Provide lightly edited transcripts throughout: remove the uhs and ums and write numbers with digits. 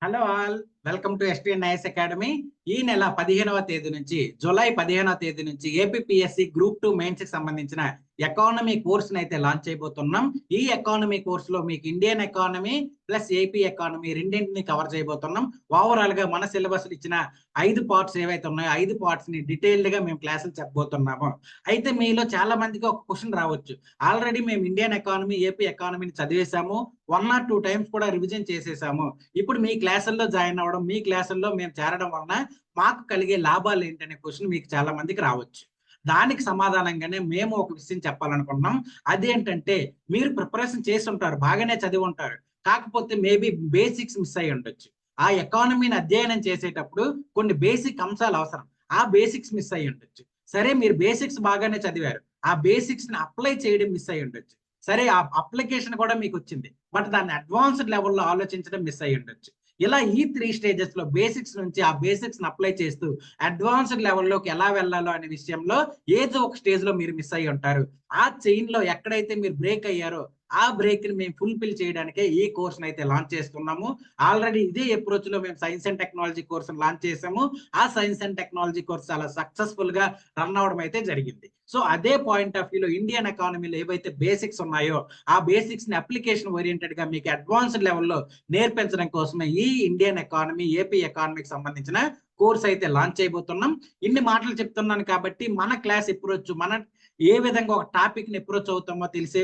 Hello all, welcome to STNIS academy. ఈ నెల 15వ తేదీ నుంచి జూలై 15వ తేదీ నుంచి ఏపీపీఎస్సీ గ్రూప్ 2 మెయిన్స్ కి సంబంధించిన ఎకానమీ కోర్స్ అయితే లాంచ్ చేయబోతున్నాం. ఈ ఎకానమీ కోర్స్ లో మీకు Indian economy plus AP economy రెండింటిని కవర్ చేయబోతున్నాం. ఓవరాల్ గా మన సిలబస్ ఇచ్చిన 5 పార్ట్స్ ఏవైతే ఉన్నాయో 5 పార్ట్స్ ని డీటెయిల్డ్ గా మేము క్లాసులు చెప్పబోతున్నాము. అయితే మీలో చాలా మందికి ఒక క్వశ్చన్ రావచ్చు, ఆల్రెడీ మేము ఇండియన్ ఎకానమీ ఏపీ ఎకానమీని చదివేశాము, 1 or 2 టైమ్స్ కూడా రివిజన్ చేసేసాము. ఇప్పుడు మీ క్లాసుల్లో జాయిన్ అవ్వడం, మీ క్లాసుల్లో మేము చేరడం వలన మాకు కలిగే లాభాలు ఏంటనే క్వశ్చన్ మీకు చాలా మందికి రావచ్చు. దానికి సమాధానంగానే మేము ఒక విషయం చెప్పాలనుకుంటున్నాం. అదేంటంటే, మీరు ప్రిపరేషన్ చేసి ఉంటారు, బాగానే చదివి ఉంటారు, కాకపోతే మేబీ బేసిక్స్ మిస్ అయ్యి ఉండొచ్చు. ఆ ఎకానమీని అధ్యయనం చేసేటప్పుడు కొన్ని బేసిక్ అంశాలు అవసరం, ఆ బేసిక్స్ మిస్ అయ్యి ఉండొచ్చు. సరే, మీరు బేసిక్స్ బాగానే చదివారు, ఆ బేసిక్స్ ని అప్లై చేయడం మిస్ అయ్యి ఉండొచ్చు. సరే, ఆ అప్లికేషన్ కూడా మీకు వచ్చింది, బట్ దాన్ని అడ్వాన్స్డ్ లెవెల్లో ఆలోచించడం మిస్ అయ్యి ఉండొచ్చు. ఇలా ఈ 3 స్టేజెస్ లో బేసిక్స్ నుంచి ఆ బేసిక్స్ ని అప్లై చేస్తూ అడ్వాన్స్డ్ లెవెల్లోకి ఎలా వెళ్ళాలో అనే విషయంలో ఏదో ఒక స్టేజ్ లో మీరు మిస్ అయ్యి ఉంటారు. ఆ చైన్ లో ఎక్కడైతే మీరు బ్రేక్ అయ్యారో ఆ బ్రేక్ ని మేము ఫుల్ఫిల్ చేయడానికే ఈ కోర్స్ అయితే లాంచ్ చేస్తున్నాము. ఆల్రెడీ ఇదే అప్రోచ్ లో మేము science and technology course launch చేసాము. ఆ సైన్స్ అండ్ టెక్నాలజీ కోర్స్ చాలా సక్సెస్ఫుల్ గా రన్ అవడం అయితే జరిగింది. సో అదే పాయింట్ ఆఫ్ వ్యూలో ఇండియన్ ఎకానమీలో ఏవైతే బేసిక్స్ ఉన్నాయో ఆ బేసిక్స్ ని అప్లికేషన్ ఓరియంటెడ్ గా మీకు అడ్వాన్స్డ్ లెవెల్లో నేర్పించడం కోసమే ఈ ఇండియన్ ఎకానమీ ఏపీ ఎకానమీకి సంబంధించిన కోర్స్ అయితే లాంచ్ చేయబోతున్నాం. ఇన్ని మాటలు చెప్తున్నాను కాబట్టి మన క్లాస్ అప్రోచ్, మన ఏ విధంగా ఒక టాపిక్ ని అప్రోచ్ అవుతామో తెలిసే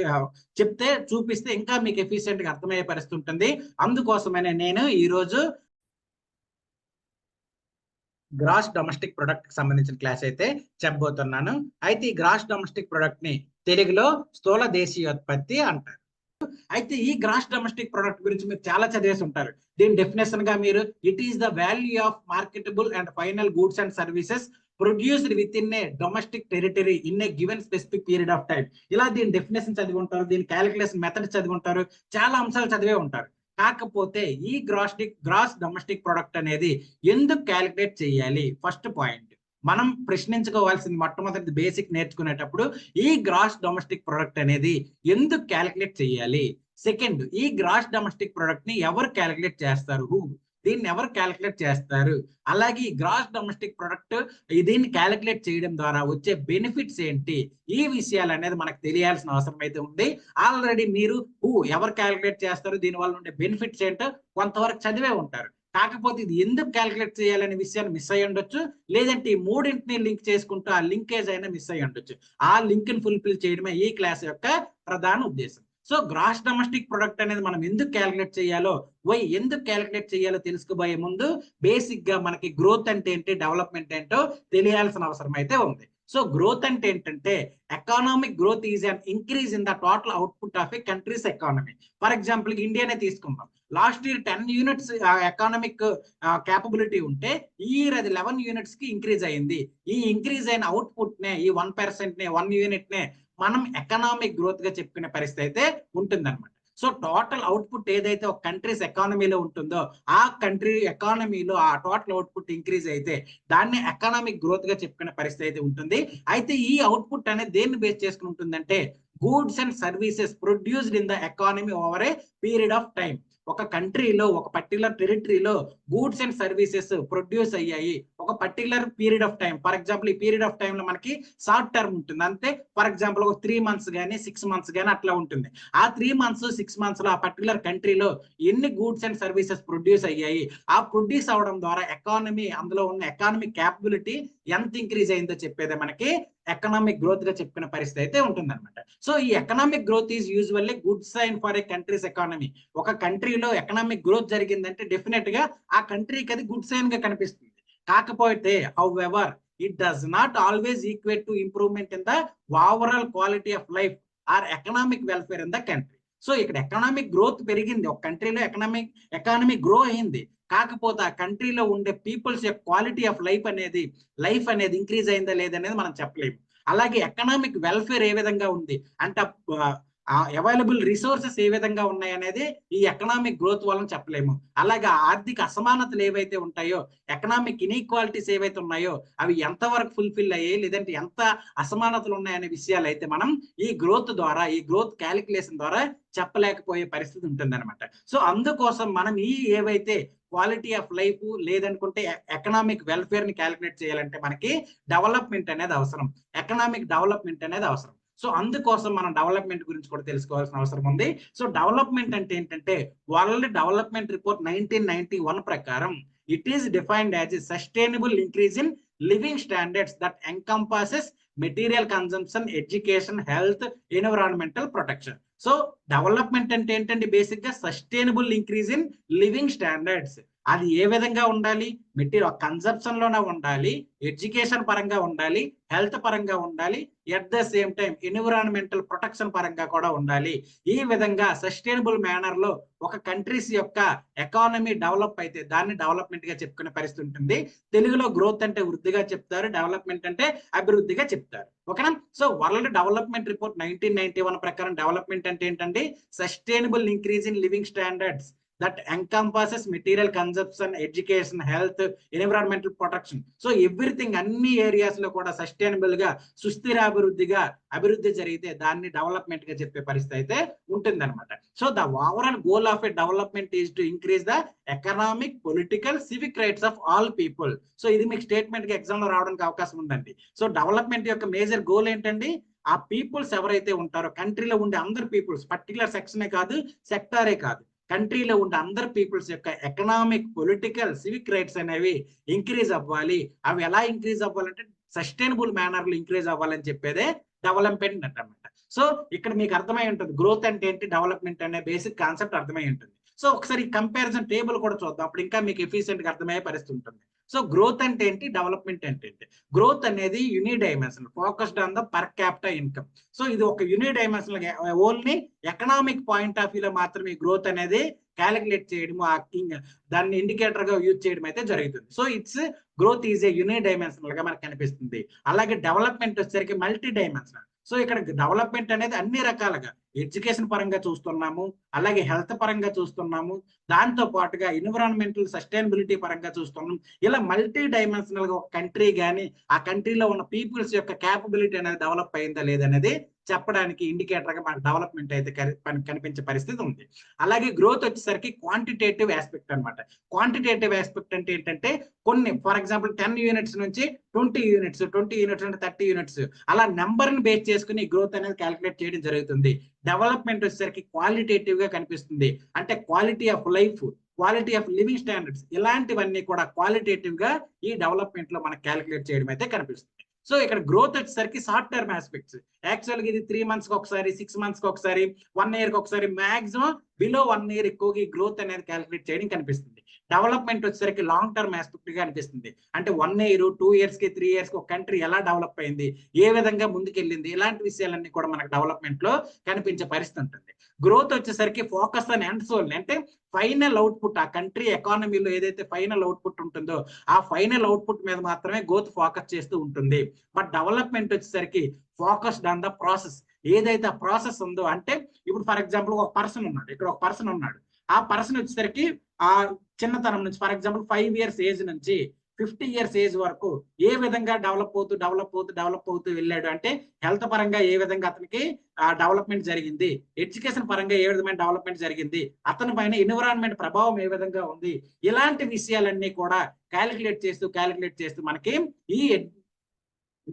చెప్తే చూపిస్తే ఇంకా మీకు ఎఫిషియెంట్ గా అర్థమయ్యే పరిస్థితి ఉంటుంది. అందుకోసమనే నేను ఈ రోజు గ్రాస్ డొమెస్టిక్ ప్రొడక్ట్ కి సంబంధించిన క్లాస్ అయితే చెప్పబోతున్నాను. అయితే ఈ గ్రాస్ డొమెస్టిక్ ప్రొడక్ట్ ని తెలుగులో స్థూల దేశీయోత్పత్తి అంటారు. అయితే ఈ గ్రాస్ డొమెస్టిక్ ప్రొడక్ట్ గురించి మీరు చాలా చదివేసి ఉంటారు. దీని డెఫినేషన్ గా మీరు it is the value of marketable and final goods and services produced with in A domestic territory in a given specific period of time. ఇలా దీని డెఫినేషన్ చదివి ఉంటారు, దీని క్యాలిక్యులేషన్ మెథడ్ చదివి ఉంటారు, చాలా అంశాలు చదివే ఉంటారు. కాకపోతే ఈ గ్రాస్ డొమెస్టిక్ ప్రొడక్ట్ అనేది ఎందుకు క్యాలిక్యులేట్ చేయాలి? ఫస్ట్ పాయింట్ మనం ప్రశ్నించుకోవాల్సింది, మొట్టమొదటి బేసిక్ నేర్చుకునేటప్పుడు ఈ గ్రాస్ డొమెస్టిక్ ప్రొడక్ట్ అనేది ఎందుకు క్యాలిక్యులేట్ చేయాలి. సెకండ్, ఈ గ్రాస్ డొమెస్టిక్ ప్రొడక్ట్ ని ఎవరు క్యాలిక్యులేట్ చేస్తారు, దీన్ని ఎవరు క్యాలిక్యులేట్ చేస్తారు, అలాగే ఈ గ్రాస్ డొమెస్టిక్ ప్రొడక్ట్ దీన్ని క్యాలిక్యులేట్ చేయడం ద్వారా వచ్చే బెనిఫిట్స్ ఏంటి, ఈ విషయాలు అనేది మనకు తెలియాల్సిన అవసరం అయితే ఉంది. ఆల్రెడీ మీరు ఎవరు క్యాలిక్యులేట్ చేస్తారు, దీనివల్ల ఉండే బెనిఫిట్స్ ఏంటో కొంతవరకు చదివే ఉంటారు. కాకపోతే ఇది ఎందుకు క్యాలిక్యులేట్ చేయాలనే విషయాన్ని మిస్ అయ్యి ఉండొచ్చు, లేదంటే ఈ మూడింటిని లింక్ చేసుకుంటూ ఆ లింకేజ్ అయినా మిస్ అయ్యి ఉండొచ్చు. ఆ లింక్ ని ఫుల్ఫిల్ చేయడమే ఈ క్లాస్ యొక్క ప్రధాన ఉద్దేశం. సో గ్రాస్ డొమెస్టిక్ ప్రొడక్ట్ అనేది మనం ఎందుకు క్యాలిక్యులేట్ చేయాలో, ఎందుకు క్యాలిక్యులేట్ చేయాలో తెలుసుకోబోయే ముందు బేసిక్ గా మనకి గ్రోత్ అంటే ఏంటి, డెవలప్మెంట్ ఏంటో తెలియాల్సిన అవసరం అయితే ఉంది. సో గ్రోత్ అంటే ఏంటంటే, economic growth is an increase in the total output of a country's economy. For example ఇండియానే తీసుకుందాం. Last year 10 units economic capability ఉంటే ఈ ఇయర్ అది 11 యూనిట్స్ కి ఇంక్రీజ్ అయింది. ఈ ఇంక్రీజ్ అయిన అవుట్పుట్ నే, ఈ 1% నే, 1 యూనిట్ నే మనం ఎకనామిక్ గ్రోత్ గా చెప్పుకునే పరిస్థితి అయితే ఉంటుందన్నమాట. సో టోటల్ అవుట్పుట్ ఏదైతే ఒక కంట్రీస్ ఎకానమీలో ఉంటుందో ఆ కంట్రీ ఎకానమీలో ఆ టోటల్ అవుట్పుట్ ఇంక్రీజ్ అయితే దాన్ని ఎకనామిక్ గ్రోత్ గా చెప్పుకునే పరిస్థితి అయితే ఉంటుంది. అయితే ఈ అవుట్పుట్ అనేది దేన్ని బేస్ చేసుకుని ఉంటుందంటే, goods and services produced in the economy over a period of time. ఒక కంట్రీలో, ఒక పర్టికులర్ టెరిటరీలో గూడ్స్ అండ్ సర్వీసెస్ ప్రొడ్యూస్ అయ్యాయి ఒక particular period of time. For example ఈ పీరియడ్ ఆఫ్ టైం లో మనకి షార్ట్ టర్మ్ ఉంటుంది, అంతే. ఫర్ ఎగ్జాంపుల్ ఒక 3 మంత్స్ కానీ 6 మంత్స్ కానీ అట్లా ఉంటుంది. ఆ 3 మంత్స్ 6 మంత్స్ లో ఆ పర్టికులర్ కంట్రీలో ఎన్ని గూడ్స్ అండ్ సర్వీసెస్ ప్రొడ్యూస్ అయ్యాయి, ఆ ప్రొడ్యూస్ అవడం ద్వారా ఎకానమీ, అందులో ఉన్న ఎకానమిక్ క్యాపబిలిటీ ఎంత ఇంక్రీజ్ అయిందో చెప్పేదే మనకి ఎకనామిక్ గ్రోత్ గా చెప్పుకునే పరిస్థితి అయితే ఉంటుంది అనమాట. సో ఈ economic growth is usually good sign for a country's economy. ఒక కంట్రీలో ఎకనామిక్ గ్రోత్ జరిగిందంటే డెఫినెట్ గా ఆ కంట్రీకి అది గుడ్ సైన్ గా కనిపిస్తుంది. కాకపోతే however it does not always equate to improvement in the overall quality of life or economic welfare in the country. So ఇక్కడ ఎకనామిక్ గ్రోత్ పెరిగింది, ఒక కంట్రీలో ఎకానమీ గ్రో అయింది, కాకపోతే ఆ కంట్రీలో ఉండే పీపుల్స్ యొక్క క్వాలిటీ ఆఫ్ లైఫ్ అనేది ఇంక్రీజ్ అయిందా లేదనేది మనం చెప్పలేము. అలాగే ఎకనామిక్ వెల్ఫేర్ ఏ విధంగా ఉంది అంటే, అవైలబుల్ రిసోర్సెస్ ఏ విధంగా ఉన్నాయి అనేది ఈ ఎకనామిక్ గ్రోత్ వలన చెప్పలేము. అలాగే ఆర్థిక అసమానతలు ఏవైతే ఉంటాయో, ఎకనామిక్ ఇన్ఈక్వాలిటీస్ ఏవైతే ఉన్నాయో అవి ఎంతవరకు ఫుల్ఫిల్ అయ్యాయి, లేదంటే ఎంత అసమానతలు ఉన్నాయనే విషయాలు అయితే మనం ఈ గ్రోత్ ద్వారా, ఈ గ్రోత్ క్యాలిక్యులేషన్ ద్వారా చెప్పలేకపోయే పరిస్థితి ఉంటుంది అనమాట. సో అందుకోసం మనం ఈ ఏవైతే క్వాలిటీ ఆఫ్ లైఫ్ లేదనుకుంటే ఎకనామిక్ వెల్ఫేర్ ని క్యాలిక్యులేట్ చేయాలంటే మనకి డెవలప్మెంట్ అనేది అవసరం, ఎకనామిక్ డెవలప్మెంట్ అనేది అవసరం. సో అందుకోసం మనం డెవలప్మెంట్ గురించి కూడా తెలుసుకోవాల్సిన అవసరం ఉంది. సో డెవలప్మెంట్ అంటే ఏంటంటే వరల్డ్ డెవలప్మెంట్ రిపోర్ట్ 1991 ప్రకారం it is defined as a sustainable increase in living standards that encompasses material consumption, education, health, environmental protection. So development అంటే ఏంటంటే బేసిక్ గా sustainable increase in living standards. అది ఏ విధంగా ఉండాలి? Material consumption లోనే ఉండాలి, education పరంగా ఉండాలి, హెల్త్ పరంగా ఉండాలి, at the same time environmental protection పరంగా కూడా ఉండాలి. ఈ విధంగా సస్టైనబుల్ మేనర్ లో ఒక కంట్రీస్ యొక్క ఎకానమీ డెవలప్ అయితే దాన్ని డెవలప్మెంట్ గా చెప్పుకునే పరిస్థితి ఉంటుంది. తెలుగులో గ్రోత్ అంటే వృద్ధిగా చెప్తారు, డెవలప్మెంట్ అంటే అభివృద్ధిగా చెప్తారు. ఓకేనా? సో వరల్డ్ డెవలప్మెంట్ రిపోర్ట్ 1991 ప్రకారం డెవలప్మెంట్ అంటే ఏంటంటే sustainable increase in living standards that encompasses material consumption, education, health, environmental protection. So everything అన్ని ఏరియాస్ లో కూడా సస్టైనబుల్ గా సుస్థిరాభివృద్ధిగా అభివృద్ధి జరిగితే దాన్ని డెవలప్మెంట్ గా చెప్పే పరిస్థితి అయితే ఉంటుంది అనమాట. So the overall goal of a development is to increase the economic, political, civic rights of all people. So ఇది మీకు స్టేట్మెంట్ గా ఎగ్జామ్ లో రావడానికి అవకాశం ఉందండి. సో డెవలప్మెంట్ యొక్క మేజర్ గోల్ ఏంటండి? ఆ పీపుల్స్ ఎవరైతే ఉంటారో కంట్రీలో ఉండే అందరు పీపుల్స్, పర్టికులర్ సెక్షనే కాదు, సెక్టారే కాదు, కంట్రీలో ఉండే అందరు పీపుల్స్ యొక్క ఎకనామిక్, పొలిటికల్, సివిక్ రైట్స్ అనేవి ఇంక్రీజ్ అవ్వాలి. అవి ఎలా ఇంక్రీజ్ అవ్వాలంటే సస్టైనబుల్ మేనర్ లో ఇంక్రీజ్ అవ్వాలని చెప్పేదే డెవలప్మెంట్ అన్నమాట. సో ఇక్కడ మీకు అర్థమై ఉంటుంది గ్రోత్ అంటే ఏంటి, డెవలప్మెంట్ అనే బేసిక్ కాన్సెప్ట్ అర్థమై ఉంటుంది. సో ఒకసారి కంపారిజన్ టేబుల్ కూడా చూద్దాం, అప్పుడు ఇంకా మీకు ఎఫిషియెంట్ గా అర్థమయ్యే పరిస్థితి ఉంటుంది. సో గ్రోత్ అంటే ఏంటి, డెవలప్మెంట్ అంటే ఏంటి? గ్రోత్ అనేది unidimensional, focused on the per capital income. So ఇది ఒక unidimensional, only economic point of వ్యూలో మాత్రమే గ్రోత్ అనేది క్యాలిక్యులేట్ చేయడము, ఆ దాన్ని ఇండికేటర్ గా యూజ్ చేయడం అయితే జరుగుతుంది. So it's growth is a unidimensional గా మనకు కనిపిస్తుంది. అలాగే డెవలప్మెంట్ వచ్చేసరికి మల్టీ డైమెన్షనల్. సో ఇక్కడ డెవలప్మెంట్ అనేది అన్ని రకాలుగా ఎడ్యుకేషన్ పరంగా చూస్తున్నాము, అలాగే హెల్త్ పరంగా చూస్తున్నాము, దాంతో పాటుగా ఎన్విరాన్మెంటల్ సస్టైనబిలిటీ పరంగా చూస్తున్నాం. ఇలా మల్టీ డైమెన్షనల్ గా ఒక కంట్రీ కానీ ఆ కంట్రీలో ఉన్న పీపుల్స్ యొక్క క్యాపబిలిటీ అనేది డెవలప్ అయిందా లేదనేది చెప్పడానికి ఇండికేటర్ గా మనకు డెవలప్మెంట్ అయితే కనిపించే పరిస్థితి ఉంది. అలాగే గ్రోత్ వచ్చేసరికి క్వాంటిటేటివ్ ఆస్పెక్ట్ అనమాట. క్వాంటిటేటివ్ ఆస్పెక్ట్ అంటే ఏంటంటే కొన్ని, ఫర్ ఎగ్జాంపుల్ 10 యూనిట్స్ నుంచి 20 యూనిట్స్, 20 యూనిట్స్ అంటే 30 యూనిట్స్, అలా నెంబర్ ని బేస్ చేసుకుని గ్రోత్ అనేది క్యాలిక్యులేట్ చేయడం జరుగుతుంది. డెవలప్మెంట్ వచ్చేసరికి క్వాలిటేటివ్ గా కనిపిస్తుంది, అంటే quality of life, quality of living standards, ఇలాంటివన్నీ కూడా క్వాలిటేటివ్ గా ఈ డెవలప్మెంట్ లో మనకు క్యాలిక్యులేట్ చేయడం అయితే కనిపిస్తుంది. సో ఇక్కడ గ్రోత్ వచ్చేసరికి షార్ట్ టర్మ్ ఆస్పెక్ట్స్. యాక్చువల్గా ఇది 3 మంత్స్ కి ఒకసారి, 6 మంత్స్ కి ఒకసారి, 1 ఇయర్ కి ఒకసారి, మాక్సిమం బిలో 1 ఇయర్ ఎక్కువగా ఈ గ్రోత్ అనేది క్యాలిక్యులేట్ చేయడం కనిపిస్తుంది. డెవలప్మెంట్ వచ్చేసరికి లాంగ్ టర్మ్ ఆస్పెక్ట్ గా అనిపిస్తుంది, అంటే 1 ఇయర్, 2 ఇయర్స్ కి, 3 ఇయర్స్ కి ఒక కంట్రీ ఎలా డెవలప్ అయింది, ఏ విధంగా ముందుకెళ్ళింది, ఇలాంటి విషయాలన్నీ కూడా మనకు డెవలప్మెంట్ లో కనిపించే పరిస్థితి ఉంటుంది. గ్రోత్ వచ్చేసరికి ఫోకస్ ఆన్ ఎండ్ సోల్, అంటే ఫైనల్ అవుట్పుట్, ఆ కంట్రీ ఎకానమీలో ఏదైతే ఫైనల్ అవుట్పుట్ ఉంటుందో ఆ ఫైనల్ అవుట్పుట్ మీద మాత్రమే గ్రోత్ ఫోకస్ చేస్తూ ఉంటుంది. బట్ డెవలప్మెంట్ వచ్చేసరికి ఫోకస్డ్ ఆన్ ద ప్రాసెస్, ఏదైతే ఆ ప్రాసెస్ ఉందో, అంటే ఇప్పుడు ఫర్ ఎగ్జాంపుల్ ఒక పర్సన్ ఉన్నాడు, ఇక్కడ ఒక పర్సన్ ఉన్నాడు, ఆ పర్సన్ వచ్చేసరికి ఆ చిన్నతనం నుంచి, ఫర్ ఎగ్జాంపుల్ 5 ఇయర్స్ ఏజ్ నుంచి 50 ఇయర్స్ ఏజ్ వరకు ఏ విధంగా డెవలప్ అవుతూ వెళ్ళాడు, అంటే హెల్త్ పరంగా ఏ విధంగా అతనికి డెవలప్మెంట్ జరిగింది, ఎడ్యుకేషన్ పరంగా ఏ విధమైన డెవలప్మెంట్ జరిగింది, అతని పైన ఎన్విరాన్మెంట్ ప్రభావం ఏ విధంగా ఉంది, ఇలాంటి విషయాలన్నీ కూడా క్యాలిక్యులేట్ చేస్తూ మనకి ఈ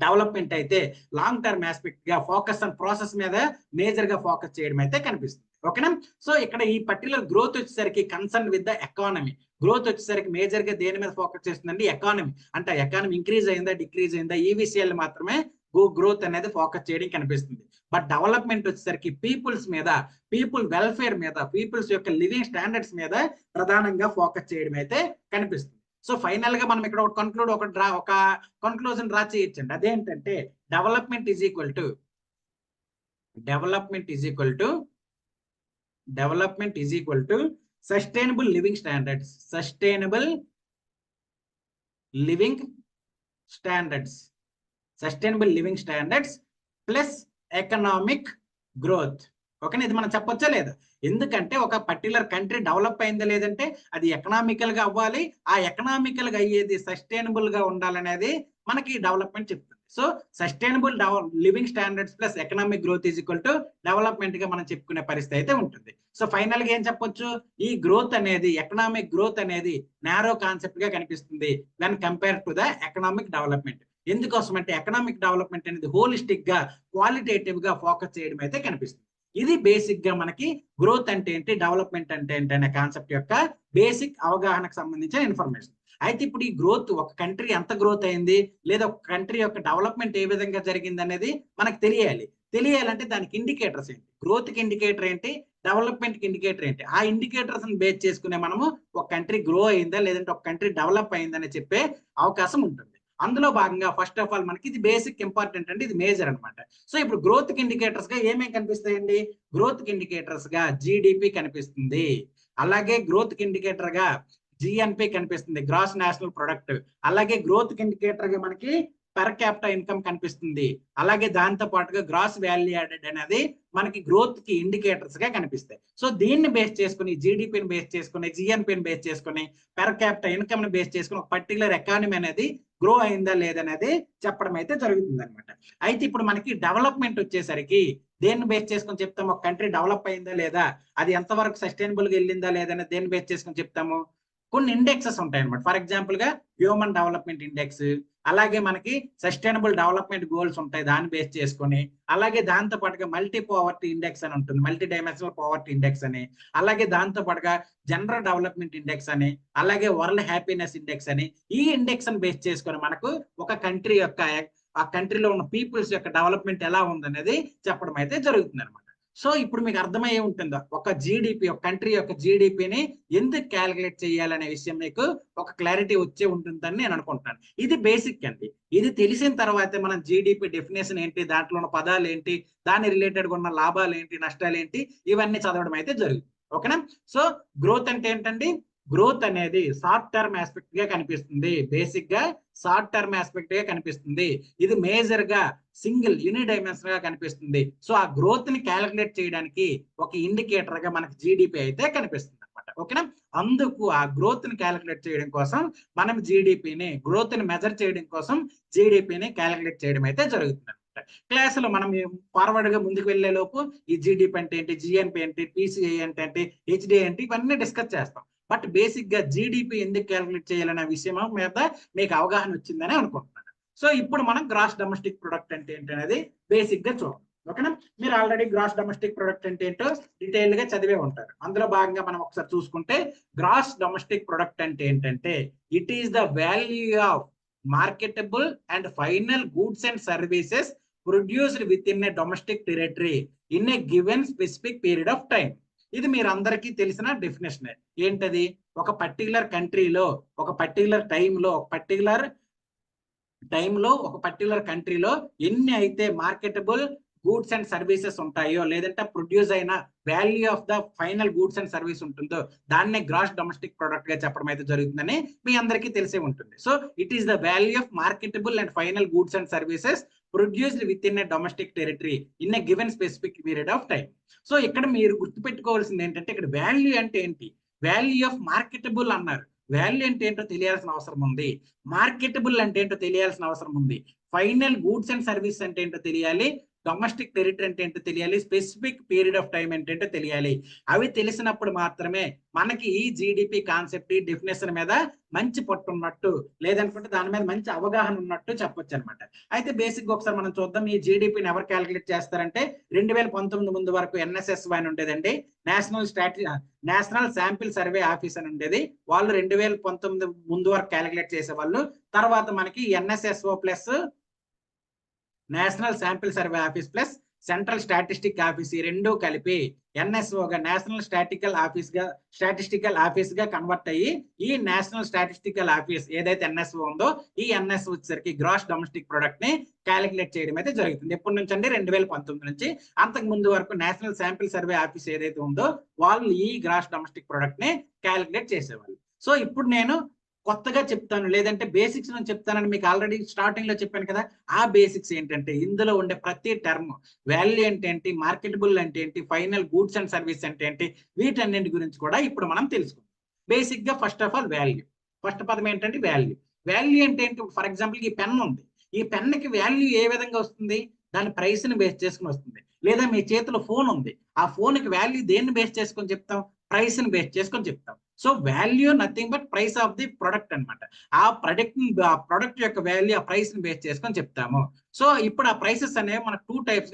డెవలప్మెంట్ అయితే లాంగ్ టర్మ్ ఆస్పెక్ట్ గా ఫోకస్ ఆన్ ప్రాసెస్ మీద మేజర్ గా ఫోకస్ చేయడం అయితే కనిపిస్తుంది. ఓకేనా? సో ఇక్కడ ఈ పర్టికులర్ గ్రోత్ వచ్చేసరికి concern with the economy. Growth వచ్చేసరికి మేజర్ గా దేని మీద ఫోకస్ చేస్తుందండి? ఎకానమీ. అంటే ఎకానమీ ఇంక్రీజ్ అయిందా, డిక్రీజ్ అయిందా, ఈ విషయాలు మాత్రమే గ్రోత్ అనేది ఫోకస్ చేయడం కనిపిస్తుంది. బట్ డెవలప్మెంట్ వచ్చేసరికి పీపుల్స్ మీద, పీపుల్ వెల్ఫేర్ మీద, పీపుల్స్ యొక్క లివింగ్ స్టాండర్డ్స్ మీద ప్రధానంగా ఫోకస్ చేయడం అయితే కనిపిస్తుంది. సో ఫైనల్ గా మనం ఇక్కడ ఒక కన్క్లూజన్ డ్రా చేయొచ్చండి. అదేంటంటే development is equal to sustainable living standards plus economic growth. ఓకేనా? ఇది మనం చెప్పొచ్చా లేదా? ఎందుకంటే ఒక పర్టికులర్ కంట్రీ డెవలప్ అయిందా లేదంటే అది ఎకనామికల్ గా అవ్వాలి, ఆ ఎకనామికల్ గా అయ్యేది సస్టైనబుల్ గా ఉండాలనేది మనకి డెవలప్మెంట్ చెప్తుంది. So sustainable living standards plus economic growth is equal to development గా మనం చెప్పుకునే పరిస్థితి అయితే ఉంటుంది. సో ఫైనల్ గా ఏం చెప్పొచ్చు, ఈ గ్రోత్ అనేది ఎకనామిక్ గ్రోత్ అనేది నారో కాన్సెప్ట్ గా కనిపిస్తుంది when compare to the economic development. ఎందుకోసం అంటే ఎకనామిక్ డెవలప్మెంట్ అనేది హోలిస్టిక్ గా క్వాలిటేటివ్ గా ఫోకస్ చేయడం అయితే కనిపిస్తుంది. ఇది బేసిక్ గా మనకి గ్రోత్ అంటే ఏంటి, డెవలప్మెంట్ అంటే ఏంటి అనే కాన్సెప్ట్ యొక్క బేసిక్ అవగాహనకు సంబంధించిన ఇన్ఫర్మేషన్. అయితే ఇప్పుడు ఈ గ్రోత్, ఒక కంట్రీ ఎంత గ్రోత్ అయింది లేదా ఒక కంట్రీ యొక్క డెవలప్మెంట్ ఏ విధంగా జరిగింది అనేది మనకు తెలియాలంటే దానికి ఇండికేటర్స్ ఏంటి, గ్రోత్ కి ఇండికేటర్ ఏంటి, డెవలప్మెంట్ కి ఇండికేటర్ ఏంటి, ఆ ఇండికేటర్స్ బేస్ చేసుకునే మనము ఒక కంట్రీ గ్రో అయిందా లేదంటే ఒక కంట్రీ డెవలప్ అయిందని చెప్పే అవకాశం ఉంటుంది. అందులో భాగంగా ఫస్ట్ ఆఫ్ ఆల్ మనకి ఇది బేసిక్ ఇంపార్టెంట్ అంటే ఇది మేజర్ అనమాట. సో ఇప్పుడు గ్రోత్ కి ఇండికేటర్స్ గా ఏమేమి కనిపిస్తాయండి, గ్రోత్ కి ఇండికేటర్స్ గా జిడిపి కనిపిస్తుంది, అలాగే గ్రోత్ కి ఇండికేటర్ గా జిఎన్పి కనిపిస్తుంది, గ్రాస్ నేషనల్ ప్రొడక్ట్, అలాగే గ్రోత్ కి ఇండికేటర్ గా మనకి పర్ క్యాపిటల్ ఇన్కమ్ కనిపిస్తుంది, అలాగే దాంతో పాటుగా గ్రాస్ వాల్యూ యాడెడ్ అనేది మనకి గ్రోత్ కి ఇండికేటర్స్ గా కనిపిస్తాయి. సో దీన్ని బేస్ చేసుకుని, జీడిపిని బేస్ చేసుకుని, జిఎన్పిని బేస్ చేసుకుని, పర్ క్యాపిటల్ ఇన్కమ్ ని బేస్ చేసుకుని ఒక పర్టికులర్ ఎకానమీ అనేది గ్రో అయిందా లేదనేది చెప్పడం అయితే జరుగుతుంది అనమాట. అయితే ఇప్పుడు మనకి డెవలప్మెంట్ వచ్చేసరికి దేన్ని బేస్ చేసుకొని చెప్తాము, ఒక కంట్రీ డెవలప్ అయిందా లేదా, అది ఎంతవరకు సస్టైనబుల్ గా వెళ్ళిందా లేదనేది దేన్ని బేస్ చేసుకొని చెప్తాము, కొన్ని ఇండెక్సెస్ ఉంటాయి అనమాట. ఫర్ ఎగ్జాంపుల్ గా హ్యూమన్ డెవలప్మెంట్ ఇండెక్స్, అలాగే మనకి సస్టైనబుల్ డెవలప్మెంట్ గోల్స్ ఉంటాయి దాన్ని బేస్ చేసుకొని, అలాగే దాంతో పాటుగా మల్టీ పవర్టీ ఇండెక్స్ అని ఉంటుంది, మల్టీ డైమెన్షనల్ పవర్టీ ఇండెక్స్ అని, అలాగే దాంతో పాటుగా జనరల్ డెవలప్మెంట్ ఇండెక్స్ అని, అలాగే వరల్డ్ హ్యాపీనెస్ ఇండెక్స్ అని, ఈ ఇండెక్స్ ని బేస్ చేసుకొని మనకు ఒక కంట్రీ యొక్క, ఆ కంట్రీలో ఉన్న పీపుల్స్ యొక్క డెవలప్మెంట్ ఎలా ఉందనేది చెప్పడం అయితే జరుగుతుంది అనమాట. సో ఇప్పుడు మీకు అర్థమయ్యే ఉంటుందా, ఒక జీడిపి, ఒక కంట్రీ యొక్క జీడిపిని ఎందుకు క్యాలిక్యులేట్ చేయాలనే విషయం మీకు ఒక క్లారిటీ వచ్చే ఉంటుందని నేను అనుకుంటున్నాను. ఇది బేసిక్ అండి. ఇది తెలిసిన తర్వాత మనం జీడిపి డెఫినేషన్ ఏంటి, దాంట్లో ఉన్న పదాలు ఏంటి, దాని రిలేటెడ్ ఉన్న లాభాలు ఏంటి, నష్టాలు ఏంటి, ఇవన్నీ చదవడం అయితే జరుగుతుంది. ఓకేనా. సో గ్రోత్ అంటే ఏంటండి, గ్రోత్ అనేది షార్ట్ టర్మ్ ఆస్పెక్ట్ గా కనిపిస్తుంది, బేసిక్ గా షార్ట్ టర్మ్ ఆస్పెక్ట్ గా కనిపిస్తుంది. ఇది మేజర్ గా సింగిల్ యూనిడైమెన్షనల్ గా కనిపిస్తుంది. సో ఆ గ్రోత్ ని క్యాలిక్యులేట్ చేయడానికి ఒక ఇండికేటర్ గా మనకి జీడిపి అయితే కనిపిస్తుంది అనమాట. ఓకేనా. అందుకు ఆ గ్రోత్ ని క్యాలిక్యులేట్ చేయడం కోసం మనం జీడిపిని, గ్రోత్ ని మెజర్ చేయడం కోసం జీడిపిని క్యాలిక్యులేట్ చేయడం అయితే జరుగుతుంది అనమాట. క్లాస్ లో మనం ఫార్వర్డ్ గా ముందుకు వెళ్లే లోపు ఈ జీడిపి అంటే ఏంటి, జిఎన్పి ఏంటి, పిసిఐ అంటే హెచ్డి ఏంటి, ఇవన్నీ డిస్కస్ చేస్తాం. బట్ బేసిక్ గా జీడిపి ఎందుకు క్యాలిక్యులేట్ చేయాలనే విషయం మీద మీకు అవగాహన వచ్చిందని అనుకుంటున్నాను. సో ఇప్పుడు మనం గ్రాస్ డొమెస్టిక్ ప్రొడక్ట్ అంటే ఏంటి అనేది బేసిక్ గా చూద్దాం. ఓకేనా. మీరు ఆల్రెడీ గ్రాస్ డొమెస్టిక్ ప్రొడక్ట్ అంటే ఏంటో డీటెయిల్ గా చదివే ఉంటారు. అందులో భాగంగా మనం ఒకసారి చూసుకుంటే గ్రాస్ డొమెస్టిక్ ప్రొడక్ట్ అంటే ఏంటంటే it is the value of marketable and final goods and services produced with in A domestic territory in a given specific period of time. ఇది మీరు అందరికీ తెలిసిన డెఫినేషన్. ఏంటది, ఒక పర్టికులర్ కంట్రీలో, ఒక పర్టికులర్ టైంలో, ఒక పర్టికులర్ కంట్రీలో ఎన్ని అయితే మార్కెటబుల్ గూడ్స్ అండ్ సర్వీసెస్ ఉంటాయో, లేదంటే ప్రొడ్యూస్ అయిన value of the final goods and service ఉంటుందో దాన్నే గ్రాస్ డొమెస్టిక్ ప్రొడక్ట్ గా చెప్పడం అయితే జరుగుతుందని మీ అందరికీ తెలిసే ఉంటుంది. So it is the value of marketable and final goods and services produced with in A domestic territory in a given specific period of time. So ఇక్కడ మీరు గుర్తుపెట్టుకోవాల్సింది ఏంటంటే ఇక్కడ వాల్యూ అంటే ఏంటి, వాల్యూ ఆఫ్ మార్కెటబుల్ అన్నారు. వాల్యూ అంటే ఏంటో తెలియాల్సిన అవసరం ఉంది, మార్కెటబుల్ అంటే ఏంటో తెలియాల్సిన అవసరం ఉంది, ఫైనల్ గూడ్స్ అండ్ సర్వీస్ అంటే ఏంటో తెలియాలి, డొమెస్టిక్ టెరిటరీ అంటే ఏంటో తెలియాలి, స్పెసిఫిక్ పీరియడ్ ఆఫ్ టైం అంటే ఏంటో తెలియాలి. అవి తెలిసినప్పుడు మాత్రమే మనకి ఈ జీడిపి కాన్సెప్ట్, ఈ డెఫినేషన్ మీద మంచి పట్టు ఉన్నట్టు, లేదనుకుంటే దాని మీద మంచి అవగాహన ఉన్నట్టు చెప్పొచ్చు అనమాట. అయితే బేసిక్ ఒకసారి మనం చూద్దాం. ఈ జీడిపిని ఎవరు క్యాలిక్యులేట్ చేస్తారంటే 2019 ముందు వరకు NSSY అని ఉండేదండి, నేషనల్ శాంపిల్ సర్వే ఆఫీస్ అని ఉండేది. వాళ్ళు 2019 ముందు వరకు క్యాలిక్యులేట్ చేసేవాళ్ళు. తర్వాత మనకి NSSO plus national sample survey office plus central statistic office, ఈ రెండు కలిపి NSO గా నేషనల్ స్టాటిస్టికల్ ఆఫీస్ గా కన్వర్ట్ అయ్యి ఈ నేషనల్ స్టాటిస్టికల్ ఆఫీస్ ఏదైతే NSO ఉందో ఈ NSO వచ్చేసరికి గ్రాస్ డొమెస్టిక్ ప్రొడక్ట్ ని క్యాలిక్యులేట్ చేయడం అయితే జరుగుతుంది. ఎప్పటి నుంచి అండి, 2019 నుంచి. అంతకు ముందు వరకు నేషనల్ శాంపిల్ సర్వే ఆఫీస్ ఏదైతే ఉందో వాళ్ళు ఈ గ్రాస్ డొమెస్టిక్ ప్రొడక్ట్ ని క్యాలిక్యులేట్ చేసేవాళ్ళు. సో ఇప్పుడు నేను కొత్తగా చెప్తాను, లేదంటే బేసిక్స్ నుంచి చెప్తానని మీకు ఆల్రెడీ స్టార్టింగ్ లో చెప్పాను కదా. ఆ బేసిక్స్ ఏంటంటే ఇందులో ఉండే ప్రతి టర్మ్, వాల్యూ అంటే ఏంటి, మార్కెటబుల్ అంటే ఏంటి, ఫైనల్ గూడ్స్ అండ్ సర్వీస్ అంటే ఏంటి, వీటన్నింటి గురించి కూడా ఇప్పుడు మనం తెలుసుకుందాం. బేసిక్ గా first of all value, first పదం ఏంటంటే వాల్యూ. వాల్యూ అంటే ఏంటి, ఫర్ ఎగ్జాంపుల్ ఈ పెన్ ఉంది, ఈ పెన్నుకి వాల్యూ ఏ విధంగా వస్తుంది? దాని ప్రైస్ ని బేస్ చేసుకుని వస్తుంది. లేదా మీ చేతిలో ఫోన్ ఉంది, ఆ ఫోన్ కి వాల్యూ దేన్ని బేస్ చేసుకొని చెప్తాం? ప్రైస్ ని బేస్ చేసుకొని చెప్తాం. So value nothing but price of the product అనమాట. ఆ ప్రొడక్ట్ యొక్క వాల్యూ ఆ ప్రైస్ ని బేస్ చేసుకొని చెప్తాము. సో ఇప్పుడు ఆ ప్రైసెస్ అనేవి మన టూ టైప్స్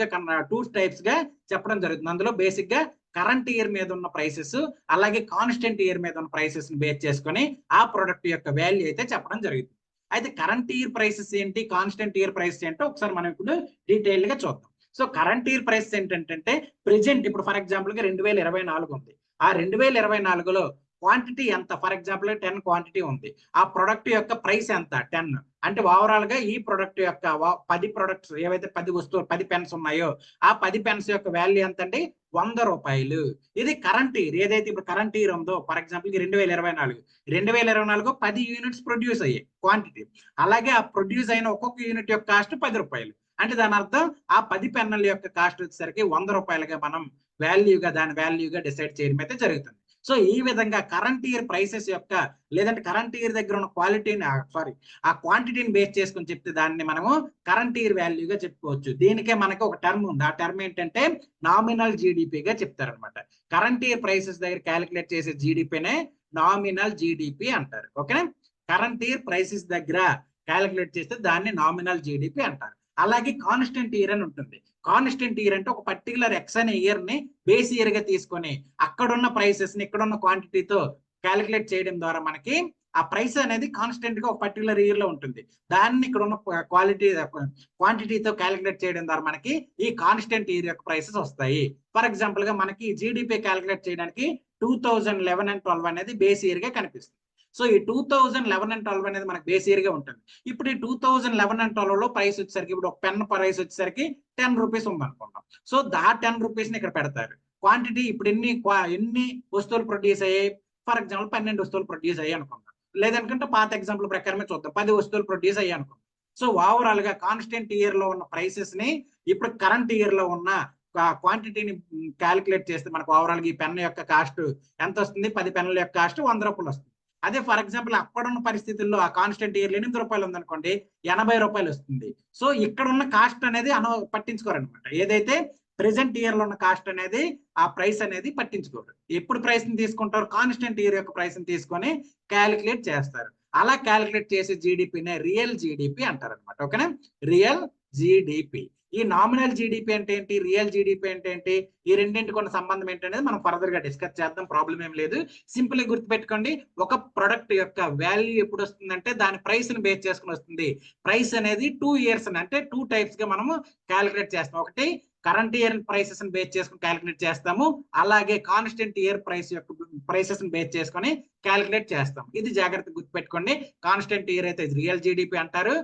గా చెప్పడం జరుగుతుంది. అందులో బేసిక్ గా కరెంట్ ఇయర్ మీద ఉన్న ప్రైసెస్, అలాగే కాన్స్టెంట్ ఇయర్ మీద ఉన్న ప్రైసెస్ ని బేస్ చేసుకొని ఆ ప్రొడక్ట్ యొక్క వాల్యూ అయితే చెప్పడం జరుగుతుంది. అయితే కరెంట్ ఇయర్ ప్రైసెస్ ఏంటి, కాన్స్టెంట్ ఇయర్ ప్రైసెస్ ఏంటో ఒకసారి మనం ఇప్పుడు డీటెయిల్ గా చూద్దాం. సో కరెంట్ ఇయర్ ప్రైసెస్ ఏంటంటే ప్రెజెంట్ ఇప్పుడు ఫర్ ఎగ్జాంపుల్ గా 2024 ఉంది. ఆ 2024లో క్వాంటిటీ ఎంత? ఫర్ ఎగ్జాంపుల్ 10 క్వాంటిటీ ఉంది. ఆ ప్రొడక్ట్ యొక్క ప్రైస్ ఎంత? 10. అంటే ఓవరాల్ గా ఈ ప్రొడక్ట్ యొక్క 10 ప్రొడక్ట్స్ ఏవైతే 10 వస్తువులు 10 పెన్స్ ఉన్నాయో ఆ 10 పెన్స్ యొక్క వాల్యూ ఎంత అండి? 100 రూపాయలు. ఇది కరెంట్ ఇయర్. ఏదైతే ఇప్పుడు కరెంట్ ఇయర్ ఉందో ఫర్ ఎగ్జాంపుల్ 2024 10 యూనిట్స్ ప్రొడ్యూస్ అయ్యాయి క్వాంటిటీ. అలాగే ఆ ప్రొడ్యూస్ అయిన ఒక్కొక్క యూనిట్ యొక్క కాస్ట్ 10 రూపాయలు. అంటే దాని అర్థం ఆ 10 పెన్నుల యొక్క కాస్ట్ వచ్చేసరికి 100 రూపాయలుగా మనం దాని వాల్యూగా డిసైడ్ చేయడం అయితే జరుగుతుంది. సో ఈ విధంగా కరెంట్ ఇయర్ ప్రైసెస్ యొక్క లేదంటే కరెంట్ ఇయర్ దగ్గర ఉన్న క్వాలిటీని ఆ క్వాంటిటీని బేస్ చేసుకొని చెప్తే దాన్ని మనము కరెంట్ ఇయర్ వాల్యూగా చెప్పుకోవచ్చు. దీనికే మనకు ఒక టర్మ్ ఉంది. ఆ టర్మ్ ఏంటంటే నామినల్ జీడిపిగా చెప్తారనమాట. కరెంట్ ఇయర్ ప్రైసెస్ దగ్గర క్యాలిక్యులేట్ చేసే జీడిపినే నామినల్ జీడిపి అంటారు. ఓకేనా? కరెంట్ ఇయర్ ప్రైసెస్ దగ్గర క్యాలిక్యులేట్ చేస్తే దాన్ని నామినల్ జీడిపి అంటారు. అలాగే కాన్స్టెంట్ ఇయర్ అని ఉంటుంది. కాన్స్టెంట్ ఇయర్ అంటే ఒక పర్టికులర్ ఎక్స్ అనే ఇయర్ ని బేస్ ఇయర్ గా తీసుకొని అక్కడున్న ప్రైసెస్ ని ఇక్కడున్న క్వాంటిటీతో క్యాలిక్యులేట్ చేయడం ద్వారా మనకి ఆ ప్రైస్ అనేది కాన్స్టెంట్ గా ఒక పర్టికులర్ ఇయర్ లో ఉంటుంది. దాన్ని ఇక్కడ ఉన్న క్వాంటిటీతో క్యాలిక్యులేట్ చేయడం ద్వారా మనకి ఈ కాన్స్టెంట్ ఇయర్ యొక్క ప్రైసెస్ వస్తాయి. ఫర్ ఎగ్జాంపుల్ గా మనకి జీడిపి క్యాలిక్యులేట్ చేయడానికి 2011 and 12 అనేది బేస్ ఇయర్ గా కనిపిస్తుంది. సో ఈ 2011 and 12 అనేది మనకి బేస్ ఇయర్ గా ఉంటుంది. ఇప్పుడు ఈ 2011 and 12 లో ప్రైస్ వచ్చేసరికి ఇప్పుడు ఒక పెన్ ప్రైస్ వచ్చేసరికి 10 రూపీస్ ఉందనుకుంటాం. సో 10 రూపీస్ ని ఇక్కడ పెడతారు. క్వాంటిటీ ఇప్పుడు ఎన్ని వస్తువులు ప్రొడ్యూస్ అయ్యాయి? ఫర్ ఎగ్జాంపుల్ 12 వస్తువులు ప్రొడ్యూస్ అయ్యాయి అనుకుంటాం. లేదనుకుంటే పాత ఎగ్జాంపుల్ ప్రకారమే చూద్దాం, 10 వస్తువులు ప్రొడ్యూస్ అయ్యాయి అనుకుంటాం. సో ఓవరాల్ గా కాన్స్టెంట్ ఇయర్ లో ఉన్న ప్రైసెస్ ని ఇప్పుడు కరెంట్ ఇయర్ లో ఉన్న క్వాంటిటీని క్యాలిక్యులేట్ చేస్తే మనకు ఓవరాల్ గా ఈ పెన్ యొక్క కాస్ట్ ఎంత వస్తుంది? 10 పెన్నుల యొక్క కాస్ట్ 100 రూపాయలు వస్తుంది. అదే ఫర్ ఎగ్జాంపుల్ అక్కడున్న పరిస్థితుల్లో ఆ కాన్స్టెంట్ ఇయర్లో 8 రూపాయలు ఉందనుకోండి, 80 రూపాయలు వస్తుంది. సో ఇక్కడ ఉన్న కాస్ట్ అనేది పట్టించుకోరనమాట. ఏదైతే ప్రెసెంట్ ఇయర్ లో ఉన్న కాస్ట్ అనేది ఆ ప్రైస్ అనేది పట్టించుకోరు. ఎప్పుడు ప్రైస్ ని తీసుకుంటారు? కాన్స్టెంట్ ఇయర్ యొక్క ప్రైస్ ని తీసుకొని క్యాలిక్యులేట్ చేస్తారు. అలా క్యాలిక్యులేట్ చేసే జీడిపినే రియల్ జీడిపి అంటారు అనమాట. ఓకేనా? Real GDP. ఈ నామినల్ జీడిపి అంటే ఏంటి, రియల్ జీడిపి అంటే ఏంటి, ఈ రెండింటికి ఉన్న సంబంధం ఏంటనేది మనం ఫర్దర్ గా డిస్కస్ చేద్దాం. ప్రాబ్లం ఏం లేదు. సింపుల్ గా గుర్తుపెట్టుకోండి, ఒక ప్రొడక్ట్ యొక్క వాల్యూ ఎప్పుడు వస్తుందంటే దాని ప్రైస్ ని బేస్ చేసుకుని వస్తుంది. ప్రైస్ అనేది 2 ఇయర్స్ అంటే 2 టైప్స్ గా మనము క్యాలిక్యులేట్ చేస్తాం. ఒకటి కరెంట్ ఇయర్ ప్రైసెస్ ని బేస్ చేసుకుని క్యాలిక్యులేట్ చేస్తాము. అలాగే కాన్స్టెంట్ ఇయర్ ప్రైసెస్ ని బేస్ చేసుకొని క్యాలిక్యులేట్ చేస్తాం. ఇది జాగ్రత్తగా గుర్తుపెట్టుకోండి. కాన్స్టెంట్ ఇయర్ అయితే రియల్ జీడిపి అంటారు,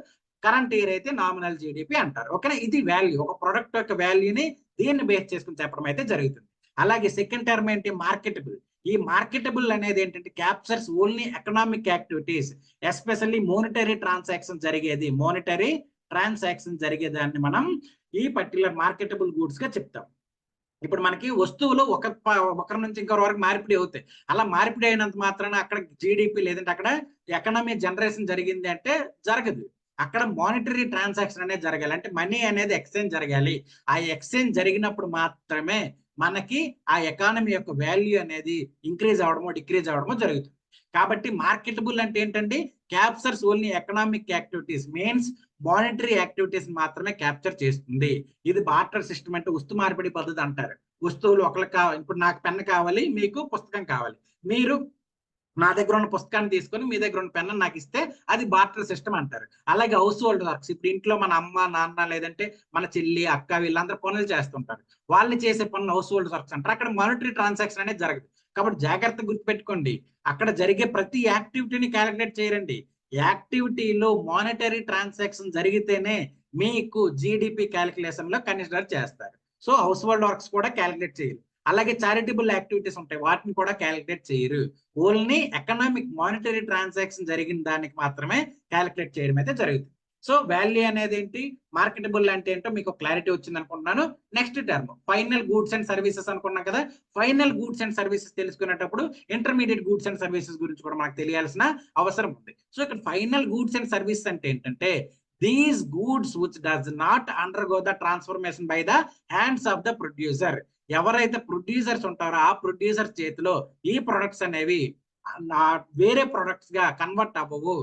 కరెంట్ ఇయర్ అయితే నామినల్ జీడిపి అంటారు. ఓకేనా? ఇది వాల్యూ, ఒక ప్రొడక్ట్ యొక్క వాల్యూని దీన్ని బేస్ చేసుకుని చెప్పడం అయితే జరుగుతుంది. అలాగే సెకండ్ టర్మ్ ఏంటి? మార్కెటబుల్. ఈ మార్కెటబుల్ అనేది ఏంటంటే captures only economic activities, especially monetary transaction జరిగేదాన్ని మనం ఈ పర్టికులర్ మార్కెటబుల్ గూడ్స్ గా చెప్తాం. ఇప్పుడు మనకి వస్తువులు ఒకరి నుంచి ఇంకొకరి వరకు మార్పిడి అవుతాయి. అలా మార్పిడి అయినంత మాత్రాన అక్కడ జీడిపి లేదంటే అక్కడ ఎకనామీ జనరేషన్ జరిగింది అంటే జరగదు. అక్కడ మానిటరీ ట్రాన్సాక్షన్ అనేది జరగాలి. అంటే మనీ అనేది ఎక్స్చేంజ్ జరగాలి. ఆ ఎక్స్చేంజ్ జరిగినప్పుడు మాత్రమే మనకి ఆ ఎకానమీ యొక్క వాల్యూ అనేది ఇంక్రీజ్ అవడమో డిక్రీజ్ అవడమో జరుగుతుంది. కాబట్టి మార్కెటబుల్ అంటే ఏంటంటే captures only economic activities, means monetary activities మాత్రమే క్యాప్చర్ చేస్తుంది. ఇది బార్టర్ సిస్టమ్ అంటే వస్తు మార్పిడి పద్ధతి అంటారు. వస్తువులు ఒకరికి ఇప్పుడు నాకు పెన్ కావాలి, మీకు పుస్తకం కావాలి. మీరు నా దగ్గర ఉన్న పుస్తకాన్ని తీసుకొని మీ దగ్గర ఉన్న పెన్ను నాకు ఇస్తే అది బార్టర్ సిస్టమ్ అంటారు. అలాగే హౌస్ హోల్డ్ వర్క్స్, ఇప్పుడు ఇంట్లో మన అమ్మ నాన్న లేదంటే మన చెల్లి అక్క వీళ్ళందరూ పనులు చేస్తుంటారు. వాళ్ళు చేసే పనులు హౌస్ హోల్డ్ వర్క్స్ అంటారు. అక్కడ మానిటరీ ట్రాన్సాక్షన్ అనేది జరగదు. కాబట్టి జాగ్రత్తగా గుర్తుపెట్టుకోండి, అక్కడ జరిగే ప్రతి యాక్టివిటీని క్యాలిక్యులేట్ చేయరండి. యాక్టివిటీలో మానిటరీ ట్రాన్సాక్షన్ జరిగితేనే మీకు జీడిపి క్యాలిక్యులేషన్ లో కన్సిడర్ చేస్తారు. సో హౌస్ హోల్డ్ వర్క్స్ కూడా క్యాలిక్యులేట్ చేయరు. అలాగే చారిటబుల్ యాక్టివిటీస్ ఉంటాయి, వాటిని కూడా క్యాలిక్యులేట్ చేయరు. ఓన్లీ ఎకనామిక్ మానిటరీ ట్రాన్సాక్షన్ జరిగిన దానికి మాత్రమే క్యాలిక్యులేట్ చేయడం అయితే జరుగుతుంది. సో వాల్యూ అనేది ఏంటి, మార్కెటబుల్ అంటే ఏంటో మీకు క్లారిటీ వచ్చింది అనుకుంటున్నాను. Next term final goods and services అనుకున్నాం కదా. ఫైనల్ గూడ్స్ అండ్ సర్వీసెస్ తెలుసుకునేటప్పుడు ఇంటర్మీడియట్ గూడ్స్ అండ్ సర్వీసెస్ గురించి కూడా మనకు తెలియాల్సిన అవసరం ఉంది. సో ఇక్కడ ఫైనల్ గూడ్స్ అండ్ సర్వీసెస్ అంటే ఏంటంటే these goods which does not undergo the transformation by the hands of the producer. ఎవరైతే ప్రొడ్యూసర్స్ ఉంటారో ఆ ప్రొడ్యూసర్ చేతిలో ఈ ప్రొడక్ట్స్ అనేవి వేరే ప్రొడక్ట్స్ గా కన్వర్ట్ అవ్వవు.